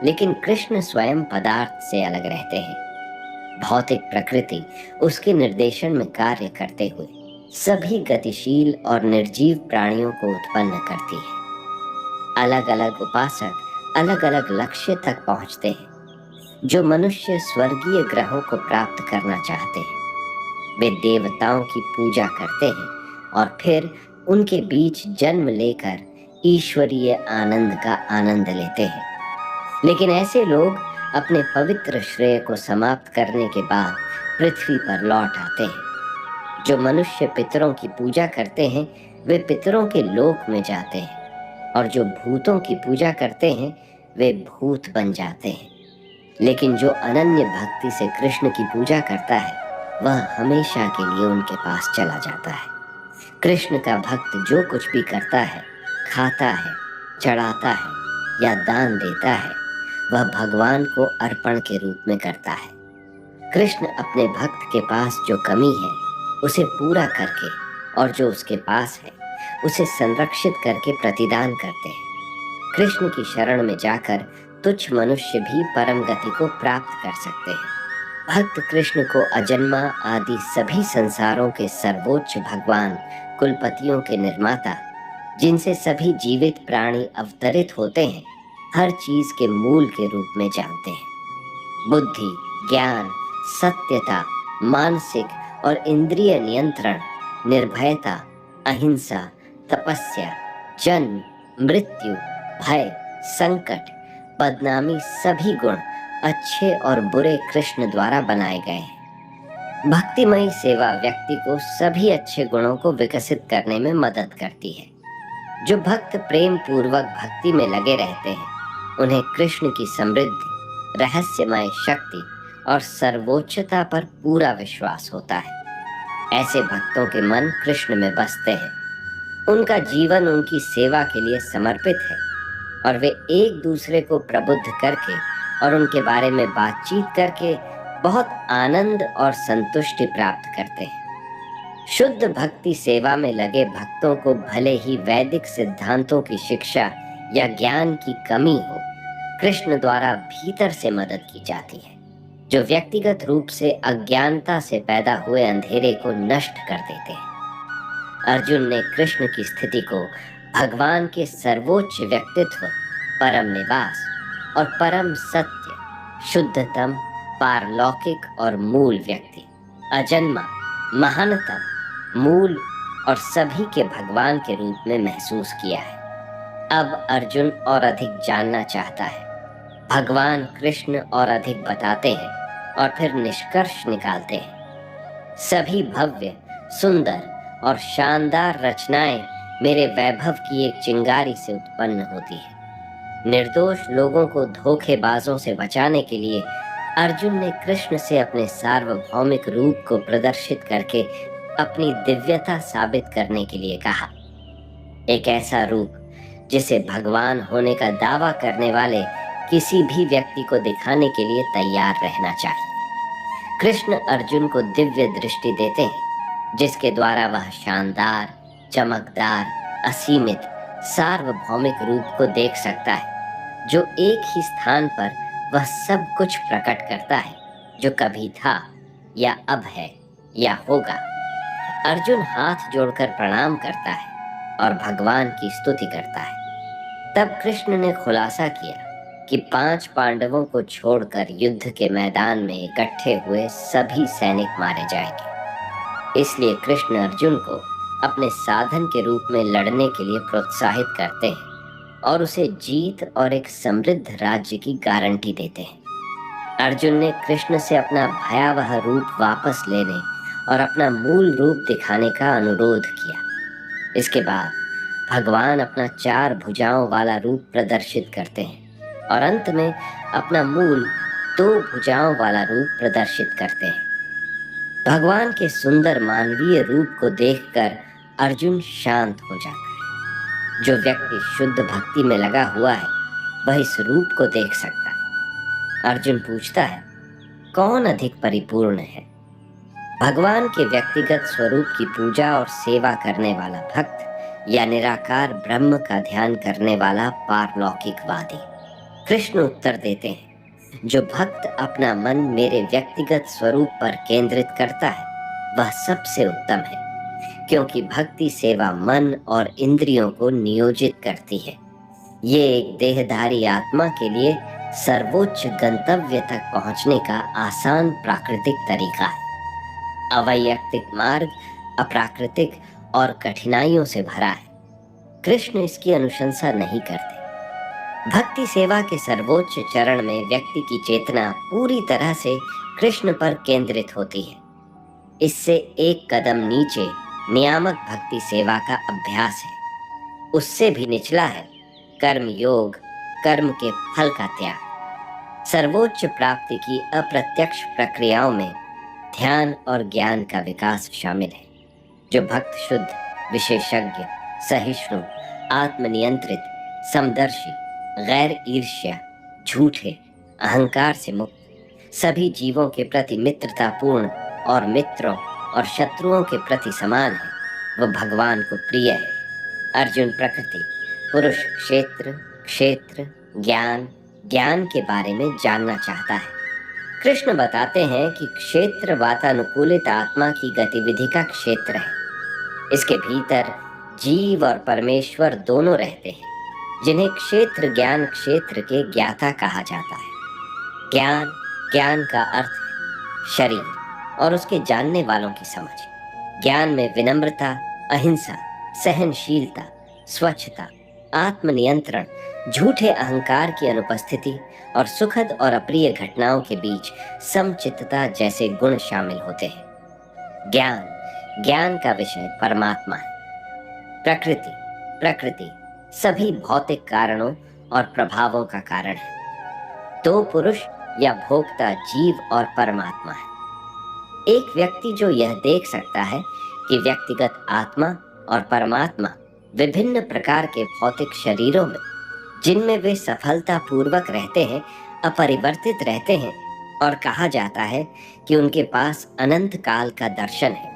लेकिन कृष्ण स्वयं पदार्थ से अलग रहते हैं। भौतिक प्रकृति उसके निर्देशन में कार्य करते हुए सभी गतिशील और निर्जीव प्राणियों को उत्पन्न करती है। अलग अलग उपासक अलग अलग लक्ष्य तक पहुंचते हैं। जो मनुष्य स्वर्गीय ग्रहों को प्राप्त करना चाहते हैं वे देवताओं की पूजा करते हैं और फिर उनके बीच जन्म लेकर ईश्वरीय आनंद का आनंद लेते हैं। लेकिन ऐसे लोग अपने पवित्र श्रेय को समाप्त करने के बाद पृथ्वी पर लौट आते हैं। जो मनुष्य पितरों की पूजा करते हैं वे पितरों के लोक में जाते हैं और जो भूतों की पूजा करते हैं वे भूत बन जाते हैं। लेकिन जो अनन्य भक्ति से कृष्ण की पूजा करता है वह हमेशा के लिए उनके पास चला जाता है। कृष्ण का भक्त जो कुछ भी करता है, खाता है, चढ़ाता है या दान देता है, वह भगवान को अर्पण के रूप में करता है। कृष्ण अपने भक्त के पास जो कमी है उसे पूरा करके और जो उसके पास है उसे संरक्षित करके प्रतिदान करते हैं। कृष्ण की शरण में जाकर तुच्छ मनुष्य भी परम गति को प्राप्त कर सकते हैं। भक्त कृष्ण को अजन्मा आदि सभी संसारों के सर्वोच्च भगवान, कुलपतियों के निर्माता, जिनसे सभी जीवित प्राणी अवतरित होते हैं, हर चीज के मूल के रूप में जानते हैं। बुद्धि, ज्ञान, सत्यता, मानसिक और इंद्रिय नियंत्रण, निर्भयता, अहिंसा, तपस्या, जन्म, मृत्यु, भय, संकट, बदनामी सभी गुण अच्छे और बुरे कृष्ण द्वारा बनाए गए हैं। भक्तिमयी सेवा व्यक्ति को सभी अच्छे गुणों को विकसित करने में मदद करती है। जो भक्त प्रेम पूर्वक भक्ति में लगे रहते हैं उन्हें कृष्ण की समृद्धि, रहस्यमय शक्ति और सर्वोच्चता पर पूरा विश्वास होता है। ऐसे भक्तों के मन कृष्ण में बसते हैं। उनका जीवन उनकी सेवा के लिए समर्पित है और वे एक दूसरे को प्रबुद्ध करके और उनके बारे में बातचीत करके बहुत आनंद और संतुष्टि प्राप्त करते हैं। शुद्ध भक्ति सेवा में लगे भक्तों को भले ही वैदिक सिद्धांतों की शिक्षा या ज्ञान की कमी हो, कृष्ण द्वारा भीतर से मदद की जाती है। जो व्यक्तिगत रूप से अज्ञानता से पैदा हुए अंधेरे को नष्ट कर देते हैं। अर्जुन ने कृष्ण की स्थिति को भगवान के सर्वोच्च व्यक्तित्व, परम निवास और परम सत्य, शुद्धतम, पारलौकिक और मूल व्यक्ति, अजन्मा, महानतम, मूल और सभी के भगवान के रूप में महसूस किया है। अब अर्जुन और अधिक जानना चाहता है। भगवान कृष्ण और अधिक बताते हैं और फिर निष्कर्ष निकालते हैं। सभी भव्य, सुंदर और शानदार रचनाएं मेरे वैभव की एक चिंगारी से उत्पन्न होती है। निर्दोष लोगों को धोखेबाजों से बचाने के लिए अर्जुन ने कृष्ण से अपने सार्वभौमिक रूप को प्रदर्शित करके अपनी दिव्यता साबित करने के लिए कहा। एक ऐसा रूप जिसे भगवान होने का दावा करने वाले किसी भी व्यक्ति को दिखाने के लिए तैयार रहना चाहिए। कृष्ण अर्जुन को दिव्य दृष्टि देते हैं, जिसके द्वारा वह शानदार, चमकदार, असीमित, सार्वभौमिक रूप को देख सकता है, जो एक ही स्थान पर वह सब कुछ प्रकट करता है जो कभी था या अब है या होगा। अर्जुन हाथ जोड़कर प्रणाम करता है और भगवान की स्तुति करता है। तब कृष्ण ने खुलासा किया कि 5 पांडवों को छोड़कर युद्ध के मैदान में इकट्ठे हुए सभी सैनिक मारे जाएंगे। इसलिए कृष्ण अर्जुन को अपने साधन के रूप में लड़ने के लिए प्रोत्साहित करते हैं और उसे जीत और एक समृद्ध राज्य की गारंटी देते हैं। अर्जुन ने कृष्ण से अपना भयावह रूप वापस लेने और अपना मूल रूप दिखाने का अनुरोध किया। इसके बाद भगवान अपना 4 भुजाओं वाला रूप प्रदर्शित करते हैं और अंत में अपना मूल 2 भुजाओं वाला रूप प्रदर्शित करते हैं। भगवान के सुंदर मानवीय रूप को देखकर अर्जुन शांत हो जाता है। जो व्यक्ति शुद्ध भक्ति में लगा हुआ है वह इस रूप को देख सकता है। अर्जुन पूछता है, कौन अधिक परिपूर्ण है? भगवान के व्यक्तिगत स्वरूप की पूजा और सेवा करने वाला भक्त या निराकार ब्रह्म का ध्यान करने वाला पारलौकिकवादी? कृष्ण उत्तर देते हैं, जो भक्त अपना मन मेरे व्यक्तिगत स्वरूप पर केंद्रित करता है वह सबसे उत्तम है, क्योंकि भक्ति सेवा मन और इंद्रियों को नियोजित करती है। ये एक देहधारी आत्मा के लिए सर्वोच्च गंतव्य तक पहुंचने का आसान प्राकृतिक तरीका है। अवैयक्तिक मार्ग अप्राकृतिक और कठिनाइयों से भरा है। कृष्ण इसकी अनुशंसा नहीं करते। भक्ति सेवा के सर्वोच्च चरण में व्यक्ति की चेतना पूरी तरह से कृष्ण पर केंद्रित होती है। इससे एक कदम नीचे नियामक भक्ति सेवा का अभ्यास है। उससे भी निचला है कर्म योग, कर्म के फल का त्याग। सर्वोच्च प्राप्ति की अप्रत्यक्ष प्रक्रियाओं में ध्यान और ज्ञान का विकास शामिल है। जो भक्त शुद्ध, विशेषज्ञ, सहिष्णु, आत्मनियंत्रित, समदर्शी, गैर ईर्ष्या, झूठे, अहंकार से मुक्त, सभी जीवों के प्रति मित्रतापूर्ण और मित्रों और शत्रुओं के प्रति समान है, वह भगवान को प्रिय है। अर्जुन प्रकृति, पुरुष, क्षेत्र, क्षेत्र, ज्ञान, ज्ञान के बारे में जानना चाहता है। कृष्ण बताते हैं कि क्षेत्र वातानुकूलित आत्मा की गतिविधि का क्षेत्र है। इसके भीतर जीव और परमेश्वर दोनों रहते हैं, जिन्हें क्षेत्र ज्ञान क्षेत्र के ज्ञाता कहा जाता है। ज्ञान, ज्ञान का अर्थ है शरीर और उसके जानने वालों की समझ। ज्ञान में विनम्रता, अहिंसा, सहनशीलता, स्वच्छता, आत्मनियंत्रण, झूठे अहंकार की अनुपस्थिति और सुखद और अप्रिय घटनाओं के बीच समचित्तता जैसे गुण शामिल होते हैं। ज्ञान, ज्ञान का विषय परमात्मा है। प्रकृति, प्रकृति सभी भौतिक कारणों और प्रभावों का कारण है। 2 पुरुष या भोक्ता जीव और परमात्मा है। एक व्यक्ति जो यह देख सकता है कि व्यक्तिगत आत्मा और परमात्मा विभिन्न प्रकार के भौतिक शरीरों में, जिनमें वे सफलता पूर्वक रहते हैं, अपरिवर्तित रहते हैं और कहा जाता है कि उनके पास अनंत काल का दर्शन है।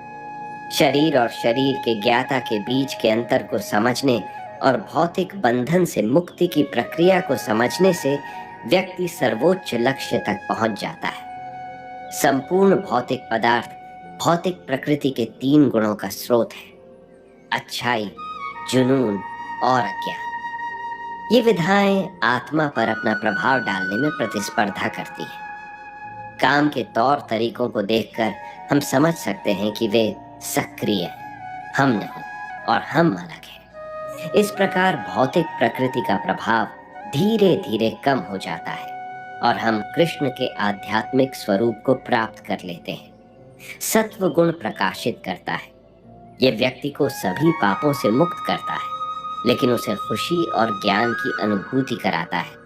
शरीर और शरीर के ज्ञाता के बीच के अंतर को समझने और भौतिक बंधन से मुक्ति की प्रक्रिया को समझने से व्यक्ति सर्वोच्च लक्ष्य तक पहुंच जाता है। संपूर्ण भौतिक पदार्थ भौतिक प्रकृति के तीन गुणों का स्रोत है, अच्छाई, जुनून और अज्ञान। ये विधाएं आत्मा पर अपना प्रभाव डालने में प्रतिस्पर्धा करती हैं। काम के तौर तरीकों को देखकर हम समझ सकते हैं कि वे सक्रिय हैं, हम नहीं, और हम अलग हैं। इस प्रकार भौतिक प्रकृति का प्रभाव धीरे धीरे कम हो जाता है और हम कृष्ण के आध्यात्मिक स्वरूप को प्राप्त कर लेते हैं। सत्व गुण प्रकाशित करता है। यह व्यक्ति को सभी पापों से मुक्त करता है, लेकिन उसे खुशी और ज्ञान की अनुभूति कराता है।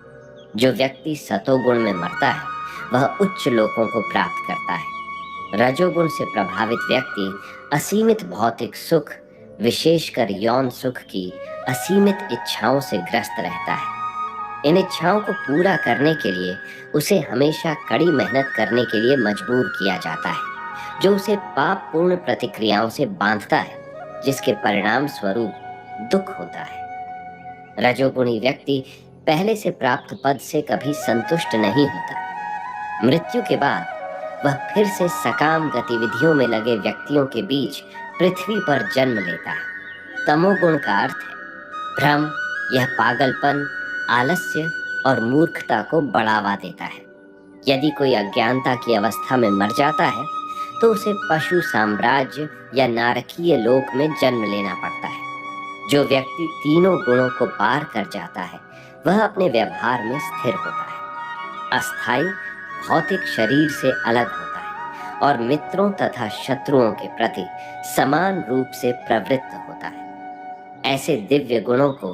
जो व्यक्ति सतोगुण में मरता है वह उच्च लोकों को प्राप्त करता है। रजोगुण से प्रभावित व्यक्ति असीमित भौतिक सुख, विशेषकर यौन सुख की असीमित इच्छाओं से ग्रस्त रहता है। इन इच्छाओं को पूरा करने के लिए उसे हमेशा कड़ी मेहनत करने के लिए मजबूर किया जाता है, जो उसे पाप पूर्ण प्रतिक्रियाओं से बांधता है, जिसके परिणाम स्वरूप दुख होता है। रजोगुणी व्यक्ति पहले से प्राप्त पद से कभी संतुष्ट नहीं होता। मृत्यु के बाद वह फिर से सकाम गतिविधियों में लगे व्यक्तियों के बीच पृथ्वी पर जन्म लेता है। तमोगुण का अर्थ है भ्रम। यह पागलपन, आलस्य और मूर्खता को बढ़ावा देता है। यदि कोई अज्ञानता की अवस्था में मर जाता है तो उसे पशु साम्राज्य या नारकीय लोक में जन्म लेना पड़ता है। जो व्यक्ति तीनों गुणों को पार कर जाता है वह अपने व्यवहार में स्थिर होता है, अस्थायी, भौतिक शरीर से अलग होता है और मित्रों तथा शत्रुओं के प्रति समान रूप से प्रवृत्त होता है। ऐसे दिव्य गुणों को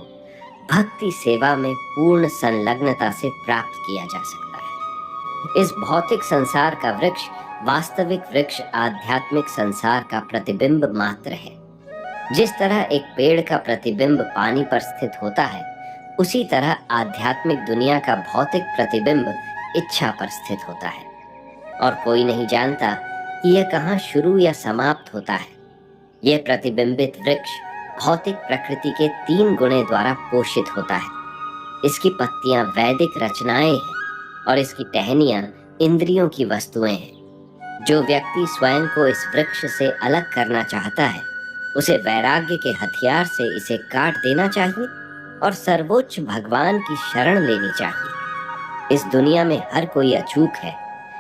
भक्ति सेवा में पूर्ण संलग्नता से प्राप्त किया जा सकता है। इस भौतिक संसार का वृक्ष वास्तविक वृक्ष आध्यात्मिक संसार का प्रतिबिंब मात्र है। जिस तरह एक पेड़ का प्रतिबिंब पानी पर स्थित होता है, उसी तरह आध्यात्मिक दुनिया का भौतिक प्रतिबिंब इच्छा पर स्थित होता है, और कोई नहीं जानता कि यह कहाँ शुरू या समाप्त होता है। यह प्रतिबिंबित वृक्ष भौतिक प्रकृति के तीन गुणे द्वारा पोषित होता है। इसकी पत्तियां वैदिक रचनाएं हैं और इसकी टहनियां इंद्रियों की वस्तुएं हैं। जो व्यक्ति स्वयं को इस वृक्ष से अलग करना चाहता है, उसे वैराग्य के हथियार से इसे काट देना चाहिए और सर्वोच्च भगवान की शरण लेनी चाहिए। इस दुनिया में हर कोई अचूक है,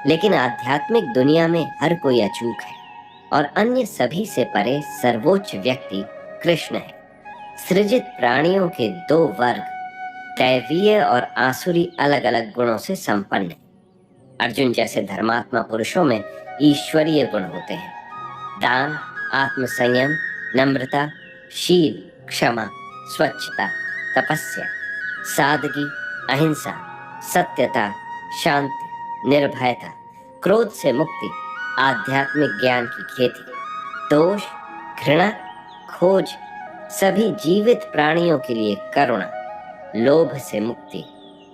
लेकिन आध्यात्मिक दुनिया में हर कोई अचूक है, और अन्य सभी से परे सर्वोच्च व्यक्ति कृष्ण है। सृजित प्राणियों के दो वर्ग, दैवीय और आसुरी, अलग अलग गुणों से संपन्न है। अर्जुन जैसे धर्मात्मा पुरुषों में ईश्वरीय गुण होते हैं। दान, आत्मसंयम, नम्रता, शील, क्षमा, स्वच्छता, तपस्या, सादगी, अहिंसा, सत्यता, शांति, निर्भयता, क्रोध से मुक्ति, आध्यात्मिक ज्ञान की खेती, दोष, घृणा, खोज, सभी जीवित प्राणियों के लिए करुणा, लोभ से मुक्ति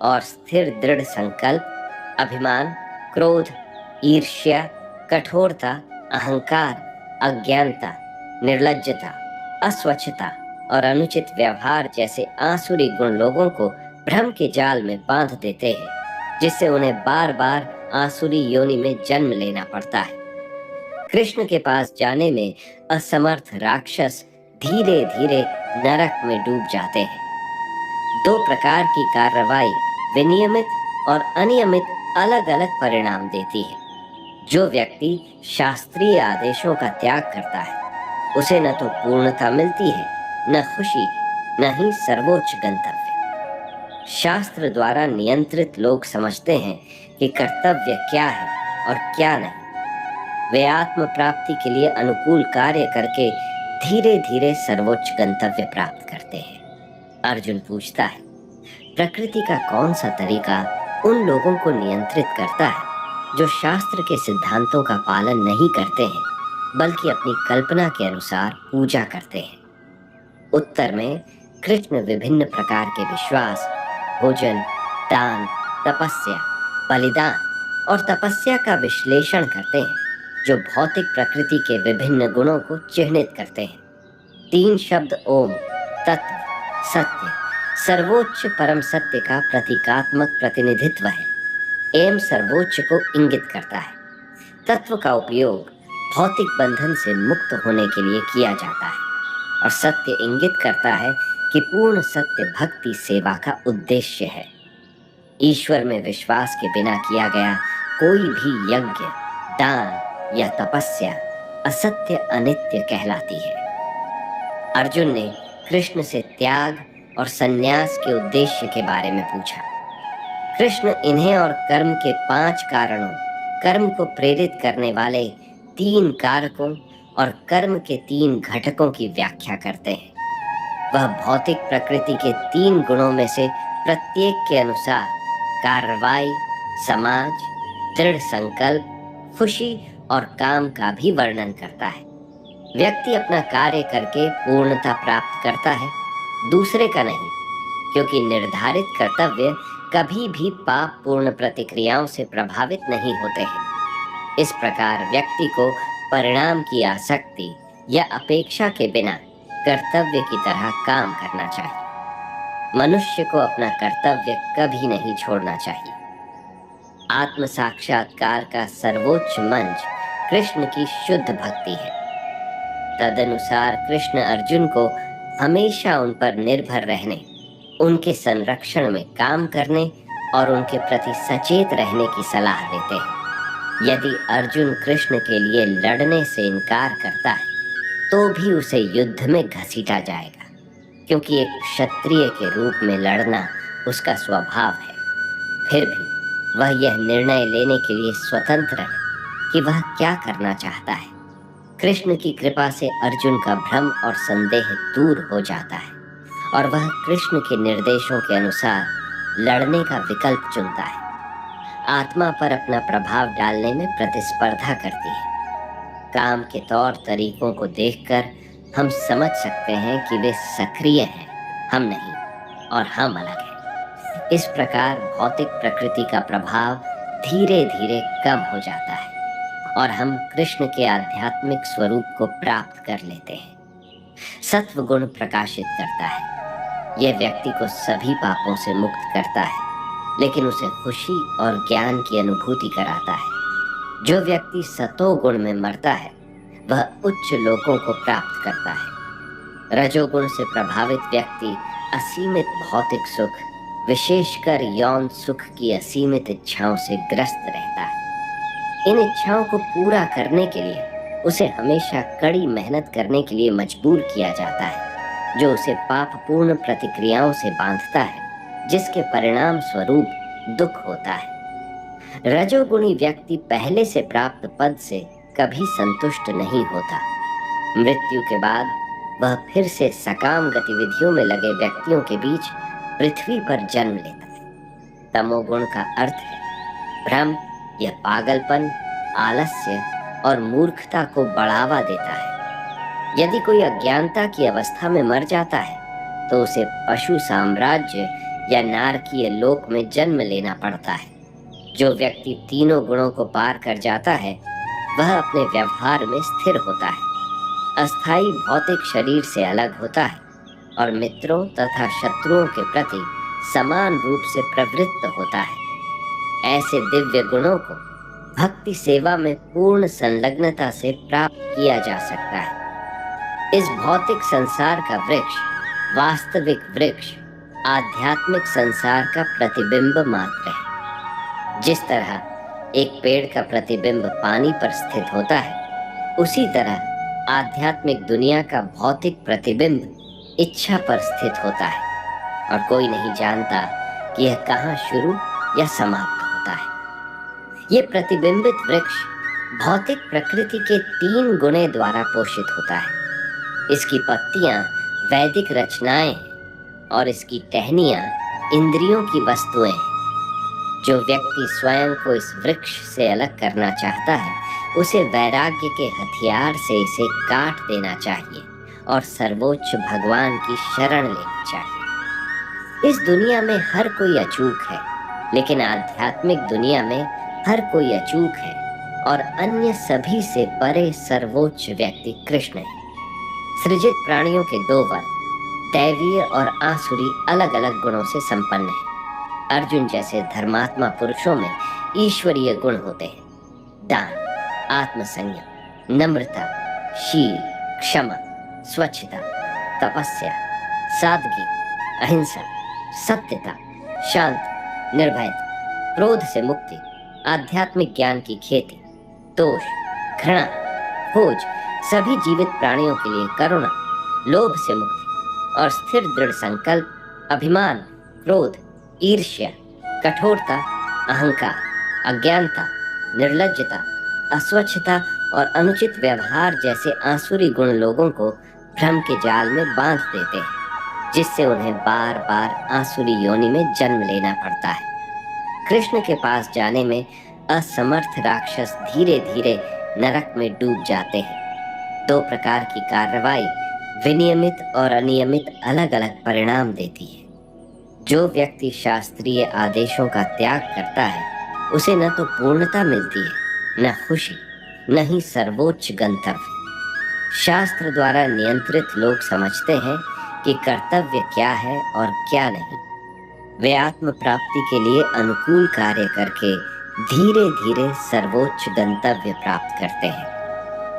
और स्थिर दृढ़ संकल्प, अभिमान, क्रोध, ईर्ष्या, कठोरता, अहंकार, अज्ञानता, निर्लज्जता, अस्वच्छता और अनुचित व्यवहार जैसे आसुरी गुण लोगों को भ्रम के जाल में बांध देते हैं, जिससे उन्हें बार बार आसुरी योनि में जन्म लेना पड़ता है। कृष्ण के पास जाने में असमर्थ राक्षस धीरे धीरे नरक में डूब जाते हैं। दो प्रकार की कार्रवाई, विनियमित और अनियमित, अलग अलग परिणाम देती है। जो व्यक्ति शास्त्रीय आदेशों का त्याग करता है, उसे न तो पूर्णता मिलती है, न खुशी, न ही सर्वोच्च गंतव्य। शास्त्र द्वारा नियंत्रित लोग समझते हैं कि कर्तव्य क्या है और क्या नहीं। वे आत्म प्राप्ति के लिए अनुकूल कार्य करके धीरे धीरे सर्वोच्च गंतव्य प्राप्त करते हैं। अर्जुन पूछता है, प्रकृति का कौन सा तरीका उन लोगों को नियंत्रित करता है जो शास्त्र के सिद्धांतों का पालन नहीं करते हैं, बल्कि अपनी कल्पना के अनुसार पूजा करते हैं? उत्तर में कृष्ण विभिन्न प्रकार के विश्वास, भोजन, दान, तपस्या, बलिदान और तपस्या का विश्लेषण करते हैं, जो भौतिक प्रकृति के विभिन्न गुणों को चिह्नित करते हैं। तीन शब्द ओम, तत्व, सत्य, सर्वोच्च परम सत्य का प्रतीकात्मक प्रतिनिधित्व है। एम सर्वोच्च को इंगित करता है। तत्व का उपयोग भौतिक बंधन से मुक्त होने के लिए किया जाता है और सत्य इंगित करता है कि पूर्ण सत्य भक्ति सेवा का उद्देश्य है। ईश्वर में विश्वास के बिना किया गया कोई भी यज्ञ, दान या तपस्या असत्य, अनित्य कहलाती है। अर्जुन ने कृष्ण से त्याग और संन्यास के उद्देश्य के बारे में पूछा। कृष्ण इन्हें और कर्म के 5 कारणों, कर्म को प्रेरित करने वाले 3 कारकों और कर्म के 3 घटकों की व्याख्या करते हैं। वह भौतिक प्रकृति के 3 गुणों में से प्रत्येक के अनुसार कार्रवाई, समाज, दृढ़ संकल्प, खुशी और काम का भी वर्णन करता है। व्यक्ति अपना कार्य करके पूर्णता प्राप्त करता है, दूसरे का नहीं, क्योंकि निर्धारित कर्तव्य कभी भी पाप पूर्ण प्रतिक्रियाओं से प्रभावित नहीं होते हैं। इस प्रकार व्यक्ति को परिणाम की आसक्ति या अपेक्षा के बिना कर्तव्य की तरह काम करना चाहिए। मनुष्य को अपना कर्तव्य कभी नहीं छोड़ना चाहिए। आत्म साक्षात्कार का सर्वोच्च मंच कृष्ण की शुद्ध भक्ति है। तदनुसार कृष्ण अर्जुन को हमेशा उन पर निर्भर रहने, उनके संरक्षण में काम करने और उनके प्रति सचेत रहने की सलाह देते हैं। यदि अर्जुन कृष्ण के लिए लड़ने से इनकार करता है तो भी उसे युद्ध में घसीटा जाएगा, क्योंकि एक क्षत्रिय के रूप में लड़ना उसका स्वभाव है। फिर भी वह यह निर्णय लेने के लिए स्वतंत्र है कि वह क्या करना चाहता है। कृष्ण की कृपा से अर्जुन का भ्रम और संदेह दूर हो जाता है और वह कृष्ण के निर्देशों के अनुसार लड़ने का विकल्प चुनता है। आत्मा पर अपना प्रभाव डालने में प्रतिस्पर्धा करती है। काम के तौर तरीकों को देखकर हम समझ सकते हैं कि वे सक्रिय हैं, हम नहीं, और हम अलग हैं। इस प्रकार भौतिक प्रकृति का प्रभाव धीरे धीरे कम हो जाता है और हम कृष्ण के आध्यात्मिक स्वरूप को प्राप्त कर लेते हैं। सत्व गुण प्रकाशित करता है। यह व्यक्ति को सभी पापों से मुक्त करता है, लेकिन उसे खुशी और ज्ञान की अनुभूति कराता है। जो व्यक्ति सतोगुण में मरता है वह उच्च लोकों को प्राप्त करता है। रजोगुण से प्रभावित व्यक्ति असीमित भौतिक सुख, विशेषकर यौन सुख की असीमित इच्छाओं से ग्रस्त रहता है। इन इच्छाओं को पूरा करने के लिए उसे हमेशा कड़ी मेहनत करने के लिए मजबूर किया जाता है, जो उसे पापपूर्ण प्रतिक्रियाओं से बांधता है, जिसके परिणाम स्वरूप दुख होता है। रजोगुणी व्यक्ति पहले से प्राप्त पद से कभी संतुष्ट नहीं होता। मृत्यु के बाद वह फिर से सकाम गतिविधियों में लगे व्यक्तियों के बीच पृथ्वी पर जन्म लेता है। तमोगुण का अर्थ है भ्रम, यह पागलपन, आलस्य और मूर्खता को बढ़ावा देता है। यदि कोई अज्ञानता की अवस्था में मर जाता है तो उसे पशु साम्राज्य या नारकीय लोक में जन्म लेना पड़ता है। जो व्यक्ति तीनों गुणों को पार कर जाता है वह अपने व्यवहार में स्थिर होता है, अस्थायी भौतिक शरीर से अलग होता है और मित्रों तथा शत्रुओं के प्रति समान रूप से प्रवृत्त होता है। ऐसे दिव्य गुणों को भक्ति सेवा में पूर्ण संलग्नता से प्राप्त किया जा सकता है। इस भौतिक संसार का वृक्ष, वास्तविक वृक्ष, आध्यात्मिक संसार का प्रतिबिंब मात्र है। जिस तरह एक पेड़ का प्रतिबिंब पानी पर स्थित होता है, उसी तरह आध्यात्मिक दुनिया का भौतिक प्रतिबिंब इच्छा पर स्थित होता है और कोई नहीं जानता कि यह कहाँ शुरू या समाप्त होता है। ये प्रतिबिंबित वृक्ष भौतिक प्रकृति के 3 गुणे द्वारा पोषित होता है। इसकी पत्तियां वैदिक रचनाएं हैं और इसकी टहनियां इंद्रियों की वस्तुएं हैं। जो व्यक्ति स्वयं को इस वृक्ष से अलग करना चाहता है उसे वैराग्य के हथियार से इसे काट देना चाहिए और सर्वोच्च भगवान की शरण लेनी चाहिए। इस दुनिया में हर कोई अचूक है, लेकिन आध्यात्मिक दुनिया में हर कोई अचूक है और अन्य सभी से परे सर्वोच्च व्यक्ति कृष्ण है। सृजित प्राणियों के 2 वर्ग, दैवीय और आसुरी, अलग अलग गुणों से संपन्न है। अर्जुन जैसे धर्मात्मा पुरुषों में ईश्वरीय गुण होते हैं। दान, आत्मसंयम, नम्रता, शील, क्षमा, स्वच्छता, तपस्या, सादगी, अहिंसा, सत्यता, शांति, निर्भयता, क्रोध से मुक्ति, आध्यात्मिक ज्ञान की खेती, दोष, घृणा, खोज, सभी जीवित प्राणियों के लिए करुणा, लोभ से मुक्ति और स्थिर दृढ़ संकल्प, अभिमान, क्रोध, ईर्ष्या, कठोरता, अहंकार, अज्ञानता, निर्लज्जता, अस्वच्छता और अनुचित व्यवहार जैसे आसुरी गुण लोगों को भ्रम के जाल में बांध देते हैं, जिससे उन्हें बार बार आसुरी योनि में जन्म लेना पड़ता है। कृष्ण के पास जाने में असमर्थ राक्षस धीरे धीरे नरक में डूब जाते हैं। दो प्रकार की कार्रवाई विनियमित और अनियमित अलग अलग परिणाम देती है। जो व्यक्ति शास्त्रीय आदेशों का त्याग करता है उसे न तो पूर्णता मिलती है, न खुशी, न ही सर्वोच्च गंतव्य। शास्त्र द्वारा नियंत्रित लोग समझते हैं कि कर्तव्य क्या है और क्या नहीं। वे आत्म प्राप्ति के लिए अनुकूल कार्य करके धीरे धीरे सर्वोच्च गंतव्य प्राप्त करते हैं।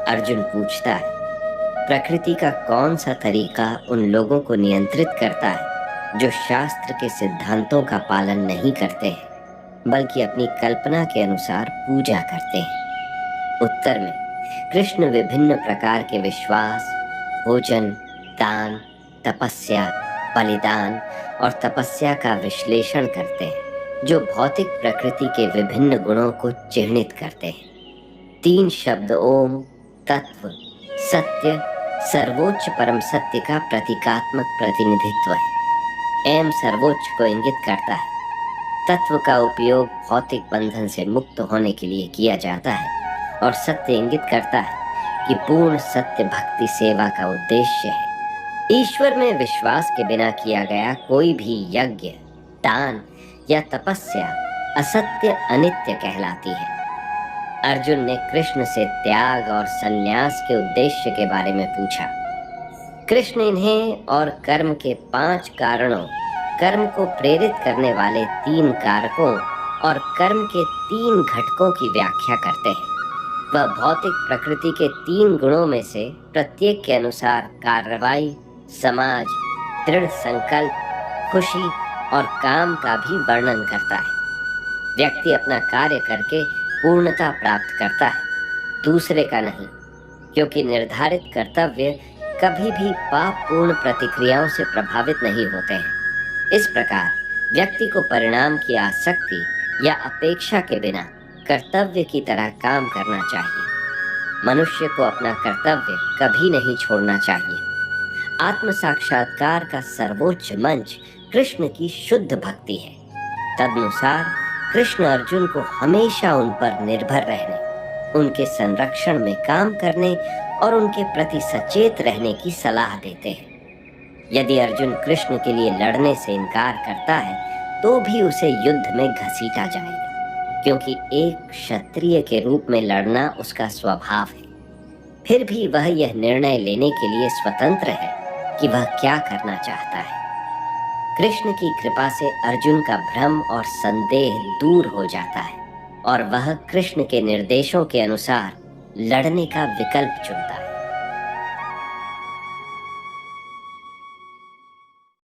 अर्जुन पूछता है, प्रकृति का कौन सा तरीका उन लोगों को नियंत्रित करता है जो शास्त्र के सिद्धांतों का पालन नहीं करते हैं, बल्कि अपनी कल्पना के अनुसार पूजा करते हैं? उत्तर में कृष्ण विभिन्न प्रकार के विश्वास, भोजन, दान, तपस्या, बलिदान और तपस्या का विश्लेषण करते हैं, जो भौतिक प्रकृति के विभिन्न गुणों को चिह्नित करते हैं। 3 शब्द ओम, तत्व, सत्य, सर्वोच्च परम सत्य का प्रतीकात्मक प्रतिनिधित्व है। एम सर्वोच्च को इंगित करता है। तत्व का उपयोग भौतिक बंधन से मुक्त होने के लिए किया जाता है और सत्य इंगित करता है कि पूर्ण सत्य भक्ति सेवा का उद्देश्य है। ईश्वर में विश्वास के बिना किया गया कोई भी यज्ञ, दान या तपस्या असत्य, अनित्य कहलाती है। अर्जुन ने कृष्ण से त्याग और संन्यास के उद्देश्य के बारे में पूछा। कृष्ण इन्हें और कर्म के 5 कारणों, कर्म को प्रेरित करने वाले 3 कारकों और कर्म के 3 घटकों की व्याख्या करते हैं। वह भौतिक प्रकृति के 3 गुणों में से प्रत्येक के अनुसार कार्रवाई, समाज, दृढ़ संकल्प, खुशी और काम का भी वर्णन करता है। व्यक्ति अपना कार्य करके पूर्णता प्राप्त करता है, दूसरे का नहीं, क्योंकि निर्धारित कर्तव्य कभी भी पाप पूर्ण प्रतिक्रियाओं से प्रभावित नहीं होते हैं। इस प्रकार व्यक्ति को परिणाम की आसक्ति या अपेक्षा के बिना कर्तव्य की तरह काम करना चाहिए। मनुष्य को अपना कर्तव्य कभी नहीं छोड़ना चाहिए। आत्म साक्षात्कार का सर्वोच्च मंच कृष्ण की शुद्ध भक्ति है। तदनुसार कृष्ण अर्जुन को हमेशा उन पर निर्भर रहने, उनके संरक्षण में काम करने और उनके प्रति सचेत रहने की सलाह देते हैं। यदि अर्जुन कृष्ण के लिए लड़ने से इनकार करता है तो भी उसे युद्ध में घसीटा जाएगा, क्योंकि एक क्षत्रिय के रूप में लड़ना उसका स्वभाव है। फिर भी वह यह निर्णय लेने के लिए स्वतंत्र है कि वह क्या करना चाहता है। कृष्ण की कृपा से अर्जुन का भ्रम और संदेह दूर हो जाता है और वह कृष्ण के निर्देशों के अनुसार लड़ने का विकल्प चुनता है।